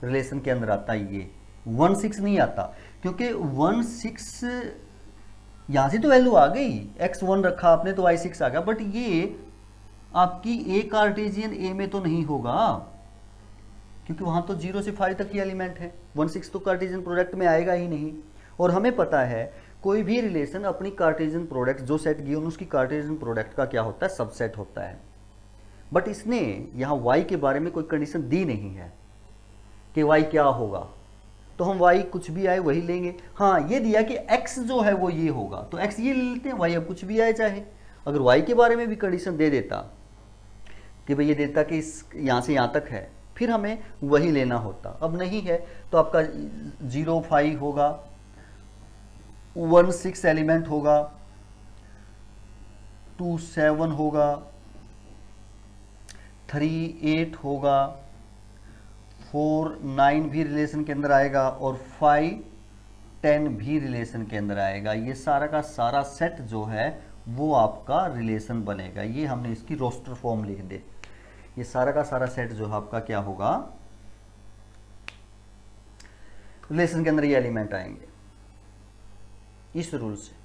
रिलेशन के अंदर आता, ये 1 6 नहीं आता, क्योंकि 1 6 यहाँ से तो वैल्यू आ गई, x1 रखा आपने तो y 6 आ गया, बट ये आपकी A कार्टेशियन A में तो नहीं होगा, क्योंकि वहाँ तो 0 से 5 तक ही एलिमेंट है, 1 6 तो कार्टेशियन प्रोडक्ट में आएगा ही नहीं। और हमें पता है कोई भी रिलेशन अपनी कार्टेशियन प्रोडक्ट जो सेट गिवन उसकी कार्टेशियन प्रोडक्ट का क्या होता है, सबसेट होता है। बट इसने यहाँ y के बारे में कोई कंडीशन दी नहीं है कि y क्या होगा, तो हम y कुछ भी आए वही लेंगे। हाँ, ये दिया कि x जो है वो ये होगा, तो x ये ले लेते हैं, y अब कुछ भी आए चाहे। अगर y के बारे में भी कंडीशन दे देता कि भाई ये देता कि इस यहाँ से यहाँ तक है, फिर हमें वही लेना होता। अब नहीं है तो आपका 0 5 होगा, 1 6 एलिमेंट होगा, 2 7 होगा, 3 8 होगा, 4 9 भी रिलेशन के अंदर आएगा और 5 10 भी रिलेशन के अंदर आएगा। ये सारा का सारा सेट जो है वो आपका रिलेशन बनेगा। ये हमने इसकी रोस्टर फॉर्म लिख दे। ये सारा का सारा सेट जो है आपका क्या होगा, रिलेशन के अंदर ये एलिमेंट आएंगे इस रूल से।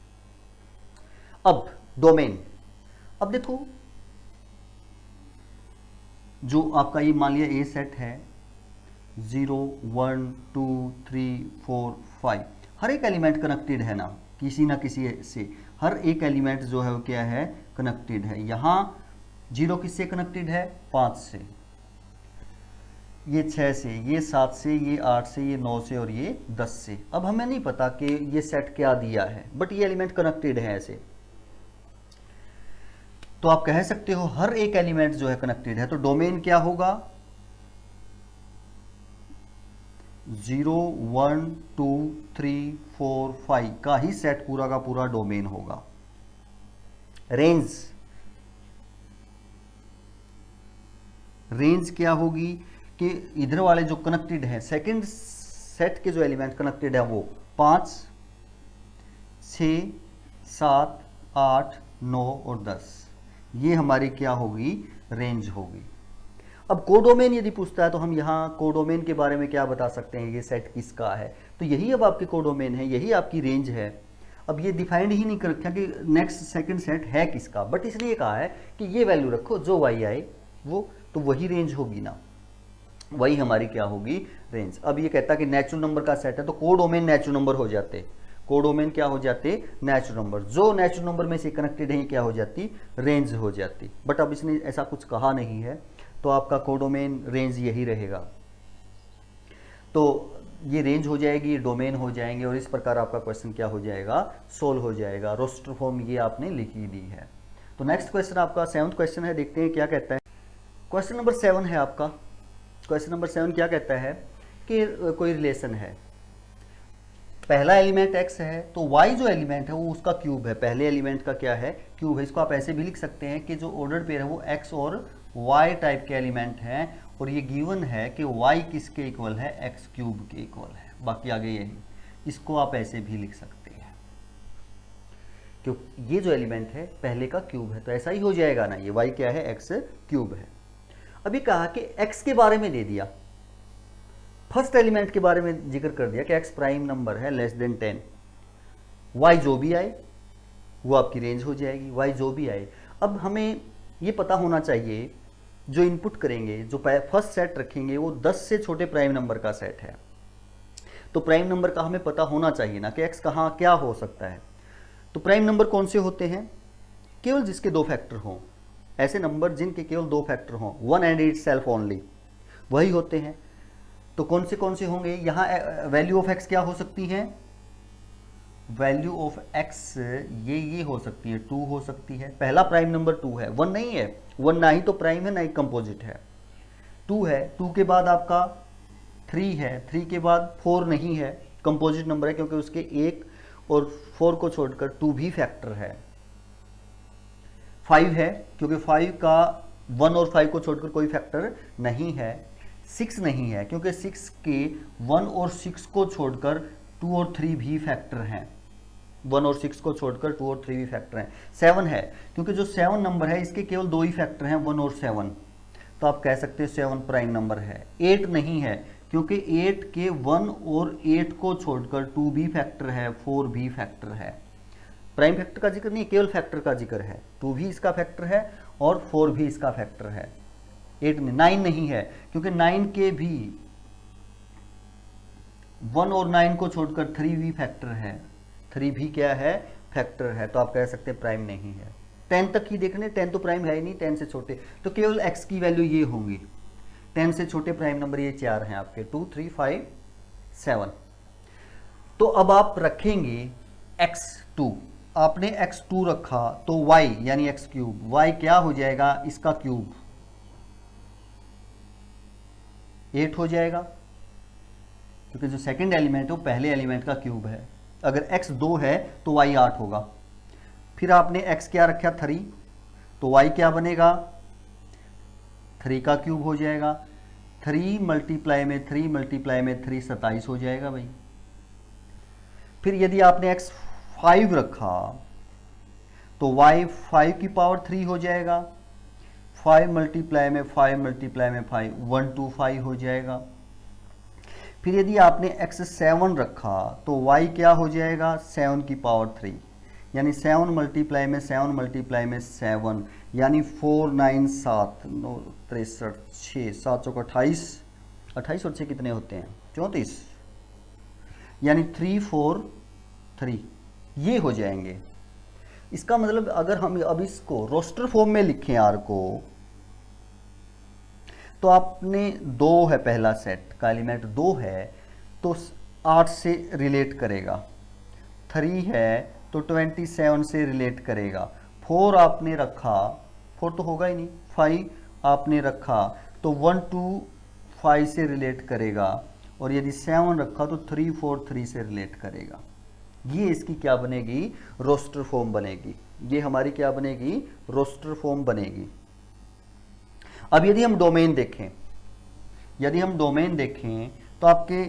अब डोमेन, अब देखो जो आपका ये मान लिया ए सेट है 0 1 2 3 4 5, हर एक एलिमेंट कनेक्टेड है ना किसी से, हर एक एलिमेंट जो है वो क्या है, कनेक्टेड है। यहाँ 0 किससे कनेक्टेड है, 5 से, ये 6 से, ये 7 से, ये 8 से, ये 9 से और ये 10 से। अब हमें नहीं पता कि ये सेट क्या दिया है, बट ये एलिमेंट कनेक्टेड है ऐसे, तो आप कह सकते हो हर एक एलिमेंट जो है कनेक्टेड है। तो डोमेन क्या होगा, 0 1 2 3 4 5 का ही सेट पूरा का पूरा डोमेन होगा। रेंज क्या होगी कि इधर वाले जो कनेक्टेड हैं, सेकंड सेट के जो एलिमेंट कनेक्टेड है वो 5 6 7 8 9 और 10, ये हमारी क्या होगी, रेंज होगी। अब कोडोमेन यदि पूछता है तो हम यहाँ कोडोमेन के बारे में क्या बता सकते हैं, ये सेट किसका है, तो यही अब आपके कोडोमेन है, यही आपकी रेंज है। अब ये डिफाइंड ही नहीं कर रखा कि नेक्स्ट सेकंड सेट है किसका, बट इसने ये कहा है कि ये वैल्यू रखो, जो y आए वो, तो वही रेंज होगी ना, वही हमारी क्या होगी, रेंज। अब ये कहता है कि नेचुरल नंबर का सेट है तो कोडोमेन नेचुरल नंबर हो जाते, कोडोमेन क्या हो जाते, नेचुरल नंबर, जो नेचुरल नंबर में से कनेक्टेड है क्या हो जाती, रेंज हो जाती। बट अब इसने ऐसा कुछ कहा नहीं है, तो आपका कोडोमेन रेंज यही रहेगा। तो ये रेंज हो जाएगी, ये डोमेन हो जाएंगे, और इस प्रकार आपका क्वेश्चन क्या हो जाएगा, सोल्व हो जाएगा। रोस्टर फॉर्म ये आपने लिखी दी है। तो नेक्स्ट क्वेश्चन आपका 7th क्वेश्चन है, देखते हैं क्या कहता है। क्वेश्चन नंबर 7 है आपका। क्वेश्चन नंबर 7 क्या कहता है कि कोई रिलेशन है, पहला एलिमेंट x है तो y जो एलिमेंट है वो उसका क्यूब है, पहले एलिमेंट का क्या है, क्यूब है। इसको आप ऐसे भी लिख सकते हैं कि जो ऑर्डर्ड पेयर है वो x और y टाइप के एलिमेंट हैं, और ये गिवन है कि y किसके इक्वल है, x क्यूब के इक्वल है। बाकी आगे यही, इसको आप ऐसे भी लिख सकते हैं क्योंकि ये जो एलिमेंट है पहले का क्यूब है, तो ऐसा ही हो जाएगा ना, ये y क्या है, x क्यूब है। अभी कहा कि x के बारे में दे दिया, फर्स्ट एलिमेंट के बारे में जिक्र कर दिया कि x प्राइम नंबर है लेस देन 10, y जो भी आए वो आपकी रेंज हो जाएगी, y जो भी आए। अब हमें ये पता होना चाहिए जो इनपुट करेंगे, जो फर्स्ट सेट रखेंगे वो 10 से छोटे प्राइम नंबर का सेट है, तो प्राइम नंबर का हमें पता होना चाहिए ना कि x कहाँ क्या हो सकता है। तो प्राइम नंबर कौन से होते हैं, केवल जिसके 2 फैक्टर हों, ऐसे नंबर जिनके केवल 2 फैक्टर हों, 1 एंड इट सेल्फ ओनली, वही होते हैं। तो कौन से होंगे, यहाँ वैल्यू ऑफ x क्या हो सकती है, वैल्यू ऑफ x ये हो सकती है, 2 हो सकती है। पहला प्राइम नंबर 2 है, 1 नहीं है, 1 ना ही तो प्राइम है ना ही कंपोजिट है, 2 है। 2 के बाद आपका 3 है, 3 के बाद 4 नहीं है, कंपोजिट नंबर है क्योंकि उसके 1 और 4 को छोड़कर 2 भी फैक्टर है। 5 है क्योंकि 5 का 1 और 5 को छोड़कर कोई फैक्टर नहीं है। 6 नहीं है क्योंकि 6 के 1 और 6 को छोड़कर 2 और 3 भी फैक्टर हैं, 1 और 6 को छोड़कर 2 और 3 भी फैक्टर हैं। 7 है क्योंकि जो 7 नंबर है इसके केवल 2 ही फैक्टर हैं, 1 और 7, तो आप कह सकते हैं 7 प्राइम नंबर है। 8 नहीं है क्योंकि 8 के 1 और 8 को छोड़कर 2 भी फैक्टर है, 4 भी फैक्टर है। प्राइम फैक्टर का जिक्र नहीं, केवल फैक्टर का जिक्र है, 2 भी इसका फैक्टर है और 4 भी इसका फैक्टर है। 8 नहीं, 9 नहीं है, क्योंकि 9 के भी 1 और 9 को छोड़कर 3 भी फैक्टर है, 3 भी क्या है, फैक्टर है, तो आप कह सकते हैं प्राइम नहीं है। 10 तक ही देखने, 10 तो प्राइम है ही नहीं, 10 से छोटे तो केवल x की वैल्यू ये होंगी। 10 से छोटे प्राइम नंबर ये 4 हैं आपके, 2 3 5 7। तो अब आप रखेंगे x2, आपने x2 रखा तो y यानी x क्यूब, y क्या हो जाएगा, इसका क्यूब 8 हो जाएगा, क्योंकि जो सेकंड एलिमेंट है वो पहले एलिमेंट का क्यूब है। अगर x 2 है तो y 8 होगा। फिर आपने x क्या रखा 3, तो y क्या बनेगा, 3 का क्यूब हो जाएगा। 3 मल्टीप्लाई में 3 मल्टीप्लाई में 3 27 हो जाएगा भाई। फिर यदि आपने x 5 रखा तो y 5 की पावर 3 हो जाएगा। 5 मल्टीप्लाई में 5 मल्टीप्लाई में 5 125 हो जाएगा। फिर यदि आपने x 7 रखा तो y क्या हो जाएगा, 7 की पावर 3, यानी 7 मल्टीप्लाई में 7 मल्टीप्लाई में 7, यानी 4 9 7 9 63 6 7 चौक 28, 28 और 6 कितने होते हैं, 34, यानी 3 4 3 ये हो जाएंगे। इसका मतलब अगर हम अब इसको रोस्टर फॉर्म में लिखें r को, तो आपने 2 है, पहला सेट का एलिमेंट 2 है तो 8 से रिलेट करेगा, 3 है तो 27 से रिलेट करेगा, 4 आपने रखा, 4 तो होगा ही नहीं, 5 आपने रखा तो 1 2 5 से रिलेट करेगा, और यदि 7 रखा तो 3 4 3 से रिलेट करेगा। ये इसकी क्या बनेगी, रोस्टर फॉर्म बनेगी। ये हमारी क्या बनेगी, रोस्टर फॉर्म बनेगी। अब यदि हम डोमेन देखें, यदि हम डोमेन देखें तो आपके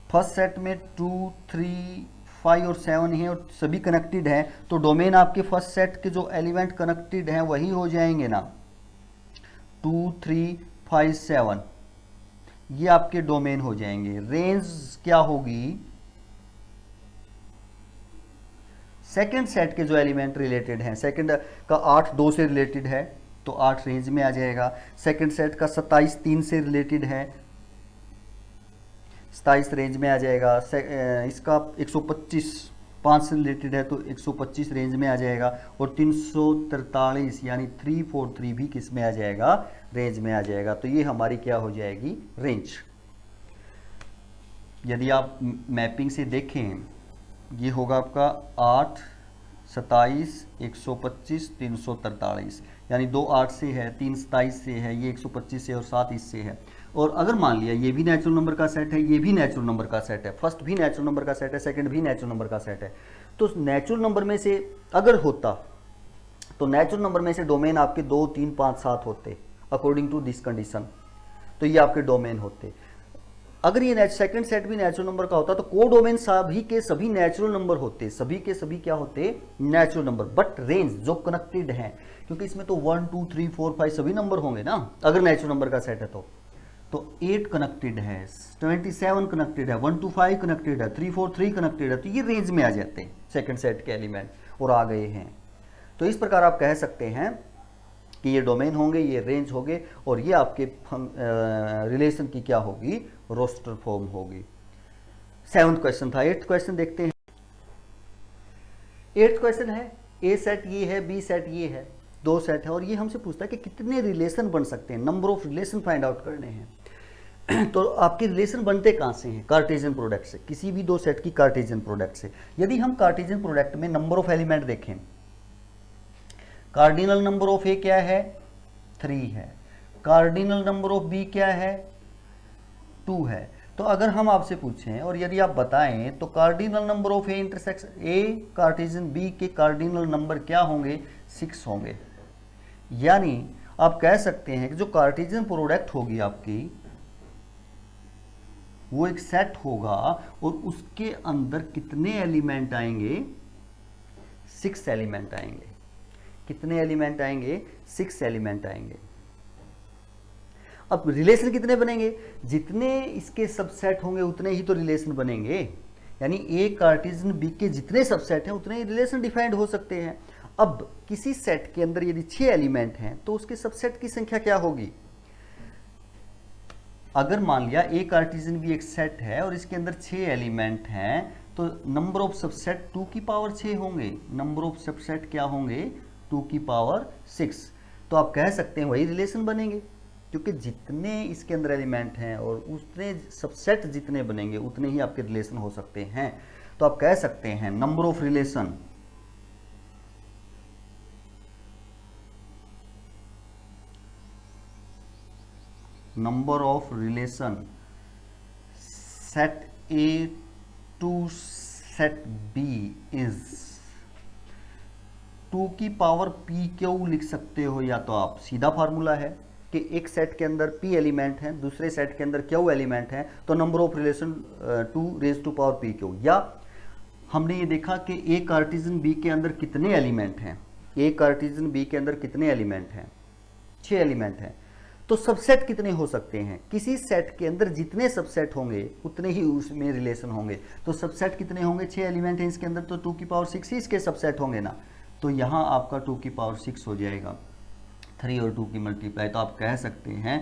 फर्स्ट सेट में 2 3 5 और 7 हैं और सभी कनेक्टेड हैं, तो डोमेन आपके फर्स्ट सेट के जो एलिमेंट कनेक्टेड हैं वही हो जाएंगे ना, 2 3 5 7 ये आपके डोमेन हो जाएंगे। रेंज क्या होगी, सेकंड सेट के जो एलिमेंट रिलेटेड हैं, सेकंड का 8 2 से रिलेटेड है तो 8 रेंज में आ जाएगा। सेकंड सेट का 27 3 से रिलेटेड है, 27 रेंज में आ जाएगा। इसका 125 5 से रिलेटेड है तो 125 रेंज में आ जाएगा, और 343 यानी 343 भी किस में आ जाएगा, रेंज में आ जाएगा। तो ये हमारी क्या हो जाएगी, रेंज। यदि आप मैपिंग से देखें, ये होगा आपका 8 27 125 343, यानी 2 8 से है, 3 27 से है, ये 125 से और 7 इससे है। और अगर मान लिया ये भी नेचुरल नंबर का सेट है, ये भी नेचुरल नंबर का सेट है, फर्स्ट भी नेचुरल नंबर का सेट है, सेकंड भी नेचुरल नंबर का सेट है, तो नेचुरल नंबर में से अगर होता तो नेचुरल नंबर में से डोमेन आपके 2 3 5 7 होते अकॉर्डिंग टू दिस कंडीशन, तो ये आपके डोमेन होते। अगर ये सेकंड सेट भी नेचुरल नंबर का होता तो को डोमेन सभी के सभी नेचुरल नंबर होते, सभी के सभी क्या होते, नेचुरल नंबर, बट रेंज जो कनेक्टेड हैं, क्योंकि इसमें तो 1 2 3 4 5 सभी नंबर होंगे ना अगर नेचुरल नंबर का सेट है तो 8 कनेक्टेड है, 27 कनेक्टेड है, 1 2 5 कनेक्टेड है, 3 4 3 कनेक्टेड है, तो ये रेंज में आ जाते हैं सेकंड सेट के एलिमेंट और आ गए हैं। तो इस प्रकार आप कह सकते हैं कि ये डोमेन होंगे, ये रेंज होंगे, और ये आपके रिलेशन की क्या होगी, रोस्टर फॉर्म होगी। 7th क्वेश्चन था। 8th क्वेश्चन देखते हैं। 8th क्वेश्चन है, ए सेट ये है, बी सेट ये है, 2 सेट है, और ये हमसे पूछता है कि कितने रिलेशन बन सकते हैं, number of relation find out करने हैं। तो आपके रिलेशन बनते कहाँ से हैं, कार्टेशियन प्रोडक्ट से, किसी भी 2 सेट की कार्टेशियन प्रोडक्ट से। यदि हम कार्टेशियन प्रोडक्ट में नंबर ऑफ एलिमेंट देखें, कार्डिनल नंबर ऑफ ए क्या है, 3 है, कार्डिनल नंबर ऑफ बी क्या है, 2 है। तो अगर हम आपसे पूछें और यदि आप बताएं तो cardinal number of A intersection A cartesian B के कार्डिनल नंबर क्या होंगे, 6 होंगे। यानी आप कह सकते हैं कि जो कार्टेशियन प्रोडक्ट होगी आपकी वो एक सेट होगा और उसके अंदर कितने एलिमेंट आएंगे, 6 एलिमेंट आएंगे। कितने एलिमेंट आएंगे, 6 एलिमेंट आएंगे। अब रिलेशन कितने बनेंगे, जितने इसके सबसेट होंगे उतने ही तो रिलेशन बनेंगे। यानी ए कार्टेशियन बी के जितने सबसेट हैं उतने ही रिलेशन डिफाइंड हो सकते हैं। अब किसी सेट के अंदर यदि 6 एलिमेंट हैं तो उसके सबसेट की संख्या क्या होगी, अगर मान लिया ए कार्टेशियन भी एक सेट है और इसके अंदर 6 एलिमेंट हैं, तो नंबर ऑफ सबसेट 2 की पावर 6 होंगे। नंबर ऑफ सबसेट क्या होंगे? 2 की पावर 6। तो आप कह सकते हैं वही रिलेशन बनेंगे, क्योंकि जितने इसके अंदर एलिमेंट हैं और उतने सबसेट जितने बनेंगे उतने ही आपके रिलेशन हो सकते हैं। तो आप कह सकते हैं number of relation set A to set B is 2 की पावर पी क्यू लिख सकते हो, या तो आप सीधा फार्मूला है कि एक सेट के अंदर p एलिमेंट हैं, दूसरे सेट के अंदर q एलिमेंट हैं, तो number of relation 2 raise to power P Q. या हमने ये देखा कि ए कार्टेशियन बी के अंदर कितने एलिमेंट हैं, ए कार्टेशियन बी के अंदर कितने एलिमेंट हैं? 6 एलिमेंट हैं। तो सबसेट कितने हो सकते हैं? किसी सेट के अंदर जितने सबसेट होंगे उतने ही उसमें रिलेशन होंगे। तो सबसेट कितने होंगे? 6 एलिमेंट हैं इसके अंदर, तो 2 की पावर 6 ही इसके सबसेट होंगे ना। तो यहाँ आपका 2 की पावर 6 हो जाएगा, 3 और 2 की मल्टीप्लाई। तो आप कह सकते हैं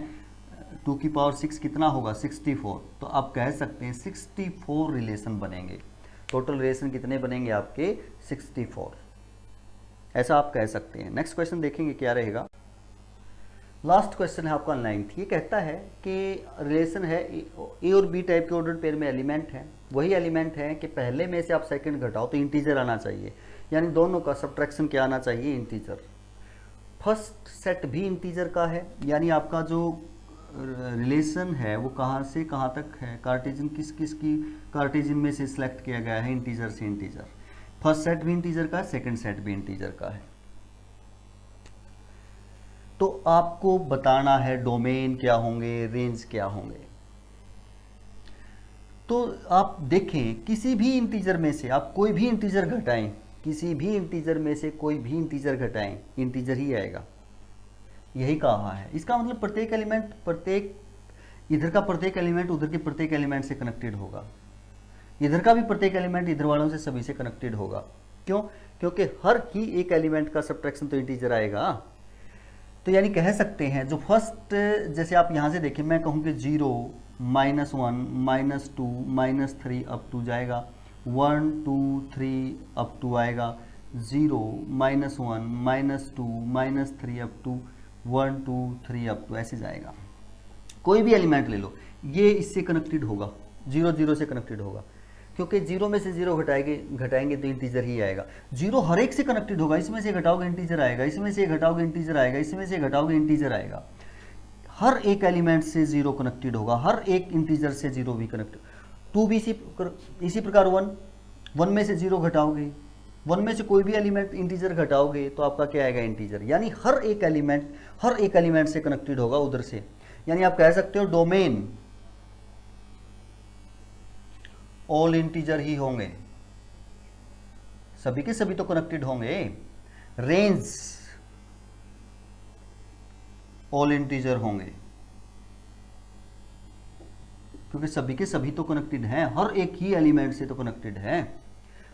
2 की पावर 6 कितना होगा? 64। तो आप कह सकते हैं 64 रिलेशन बनेंगे। टोटल रिलेशन कितने बनेंगे आपके? 64। ऐसा आप कह सकते हैं। नेक्स्ट क्वेश्चन देखेंगे क्या रहेगा। लास्ट क्वेश्चन है आपका 9th। ये कहता है कि रिलेशन है ए और बी टाइप के ऑर्डर्ड पेयर में एलिमेंट है, वही एलिमेंट है कि पहले में से आप सेकंड घटाओ तो इंटीजर आना चाहिए, यानी दोनों का सब्ट्रैक्शन क्या आना चाहिए? इंटीजर। फर्स्ट सेट भी इंटीजर का है, यानी आपका जो रिलेशन है वो कहाँ से कहाँ तक है? कार्टेशियन किस किस की कार्टेशियन में से सिलेक्ट किया गया है? इंटीजर से इंटीजर। फर्स्ट सेट भी इंटीजर का है, सेकंड सेट भी इंटीजर का है। तो आपको बताना है डोमेन क्या होंगे, रेंज क्या होंगे। तो आप देखें किसी भी इंटीजर में से आप कोई भी इंटीजर घटाएं, किसी भी इंटीजर में से कोई भी इंटीजर घटाएं, इंटीजर ही आएगा। यही कहा है। इसका मतलब प्रत्येक एलिमेंट, प्रत्येक इधर का प्रत्येक एलिमेंट उधर के प्रत्येक एलिमेंट से कनेक्टेड होगा, इधर का भी प्रत्येक एलिमेंट इधर वालों से सभी से कनेक्टेड होगा। क्यों? क्योंकि हर ही एक एलिमेंट का सब्ट्रैक्शन तो इंटीजर आएगा। तो यानी कह सकते हैं जो फर्स्ट, जैसे आप यहाँ से देखें, मैं कहूँ कि 0, -1, -2, -3 अप टू जाएगा, 1, 2, 3 अप टू आएगा, 0, -1, -2, -3 अप टू 1, 2, 3 अप टू, ऐसे जाएगा। कोई भी एलिमेंट ले लो, ये इससे कनेक्टेड होगा, 0, 0 से कनेक्टेड होगा, क्योंकि 0 में से 0 घटाएंगे तो इंटीजर ही आएगा। 0 हर एक से कनेक्टेड होगा, इसमें से घटाओगे इंटीजर आएगा, इसमें से घटाओगे इंटीजर आएगा, इसमें से घटाओगे इंटीजर आएगा। हर एक एलिमेंट से 0 कनेक्टेड होगा, हर एक इंटीजर से 0 भी कनेक्टेड। 2 भी इसी प्रकार 1 में से 0 घटाओगे, 1 में से कोई भी एलिमेंट इंटीजर घटाओगे तो आपका क्या आएगा? इंटीजर। यानी हर एक एलिमेंट से कनेक्टेड होगा उधर से। यानी आप कह सकते हो डोमेन ऑल इंटीजर ही होंगे, सभी के सभी तो कनेक्टेड होंगे। रेंज ऑल इंटीजर होंगे, क्योंकि सभी के सभी तो कनेक्टेड हैं, हर एक ही एलिमेंट से तो कनेक्टेड है।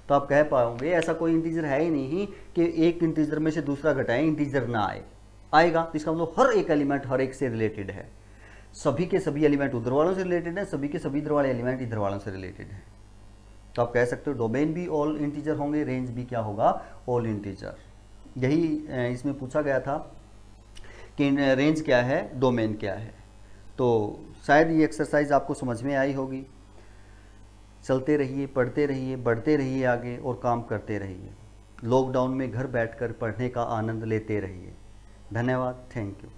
तो आप कह पाओगे ऐसा कोई इंटीजर है ही नहीं कि एक इंटीजर में से दूसरा घटाएं इंटीजर ना आएगा। तो इसका मतलब हर एक एलिमेंट हर एक से रिलेटेड है, सभी के सभी एलिमेंट उधर वालों से रिलेटेड है, सभी के सभी इधर वाले एलिमेंट इधर वालों से रिलेटेड है। तो आप कह सकते हो डोमेन भी ऑल इंटीजर होंगे, रेंज भी क्या होगा? All integer. यही इसमें पूछा गया था कि रेंज क्या है, डोमेन क्या है। तो शायद ये एक्सरसाइज आपको समझ में आई होगी। चलते रहिए, पढ़ते रहिए, बढ़ते रहिए आगे और काम करते रहिए। लॉकडाउन में घर बैठकर पढ़ने का आनंद लेते रहिए। धन्यवाद, थैंक यू।